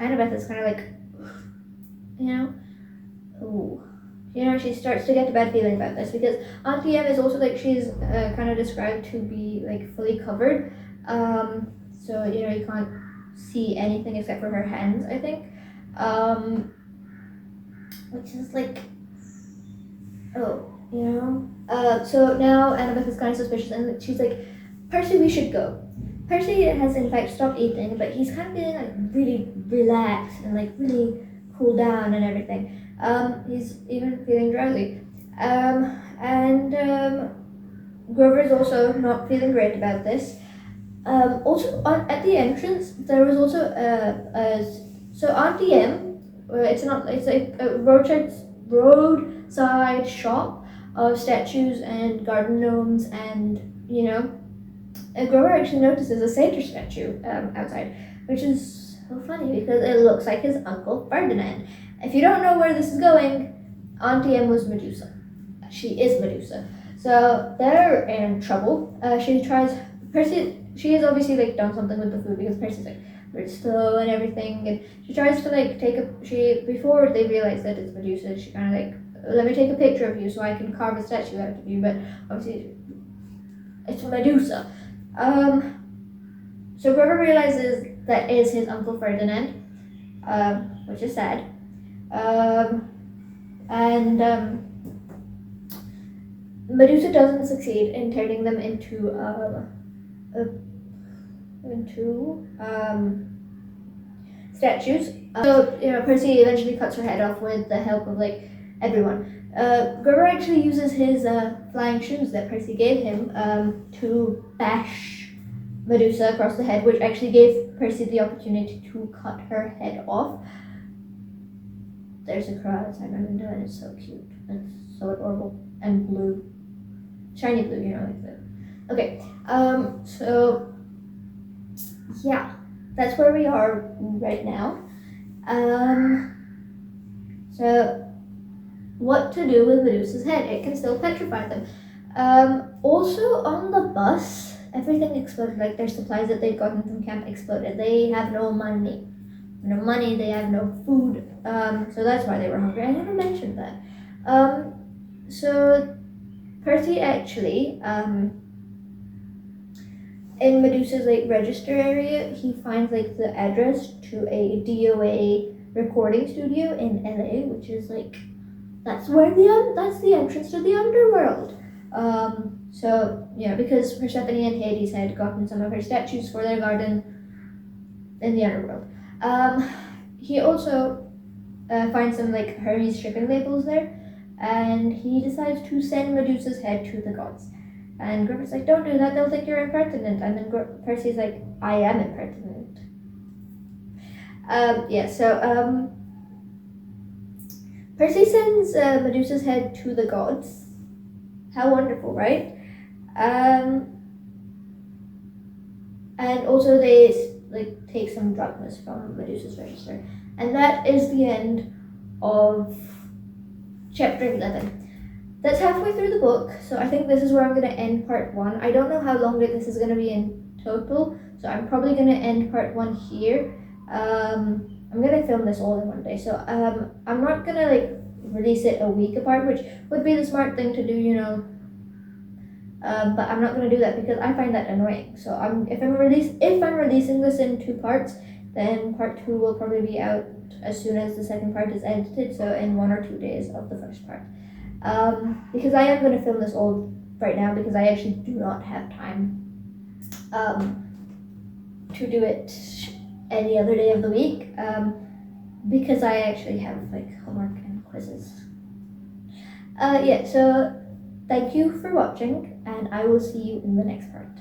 Annabeth is kind of like, you know, ooh, she starts to get a bad feeling about this because Auntie Em is also like she's kind of described to be like fully covered, so you can't see anything except for her hands, I think, which is like, so now Annabeth is kind of suspicious and she's like, Percy, we should go. Percy has in fact stopped eating, but he's kind of feeling like really relaxed and like really cool down and everything. He's even feeling drowsy. And Grover is also not feeling great about this. Also, at the entrance, there was also so Auntie M, it's like a roadside shop of statues and garden gnomes, and Grover actually notices a satyr statue outside, which is so funny because it looks like his Uncle Ferdinand. If you don't know where this is going, Auntie M was Medusa. She is Medusa. So they're in trouble. Percy, she has obviously like done something with the food because Percy's like very slow and everything, and she tries to like before they realize that it's Medusa, she kind of like, let me take a picture of you so I can carve a statue out of you, but obviously it's Medusa. So Grover realizes that is his Uncle Ferdinand, which is sad. Medusa doesn't succeed in turning them into statues. So Percy eventually cuts her head off with the help of like everyone. Grover actually uses his flying shoes that Percy gave him to bash Medusa across the head, which actually gave Percy the opportunity to cut her head off. There's a crow outside my window and it's so cute. It's so adorable. And blue. Shiny blue, like that. Okay, so yeah, that's where we are right now. So what to do with Medusa's head? It can still petrify them. Also on the bus, everything exploded. Like their supplies that they'd gotten from camp exploded. They have no money. They have no food. So that's why they were hungry. I never mentioned that. So Percy actually, in Medusa's like register area, he finds like the address to a DOA recording studio in LA, which is like, that's the entrance to the underworld. So because Persephone and Hades had gotten some of her statues for their garden in the underworld. He also finds some like Hermes shipping labels there, and he decides to send Medusa's head to the gods. And Grover's like, don't do that, they'll think you're impertinent. And then Percy's like, I am impertinent. Percy sends Medusa's head to the gods. How wonderful, right? And also they like take some drachmas from Medusa's register. And that is the end of chapter 11. That's halfway through the book, so I think this is where I'm going to end part 1. I don't know how long this is going to be in total, so I'm probably going to end part 1 here. I'm going to film this all in one day, so I'm not going to like release it a week apart, which would be the smart thing to do, but I'm not going to do that because I find that annoying. So if I'm releasing this in 2 parts, then part 2 will probably be out as soon as the second part is edited, so in 1 or 2 days of the first part. Because I am going to film this all right now because I actually do not have time to do it any other day of the week, because I actually have like homework and quizzes. So thank you for watching, and I will see you in the next part.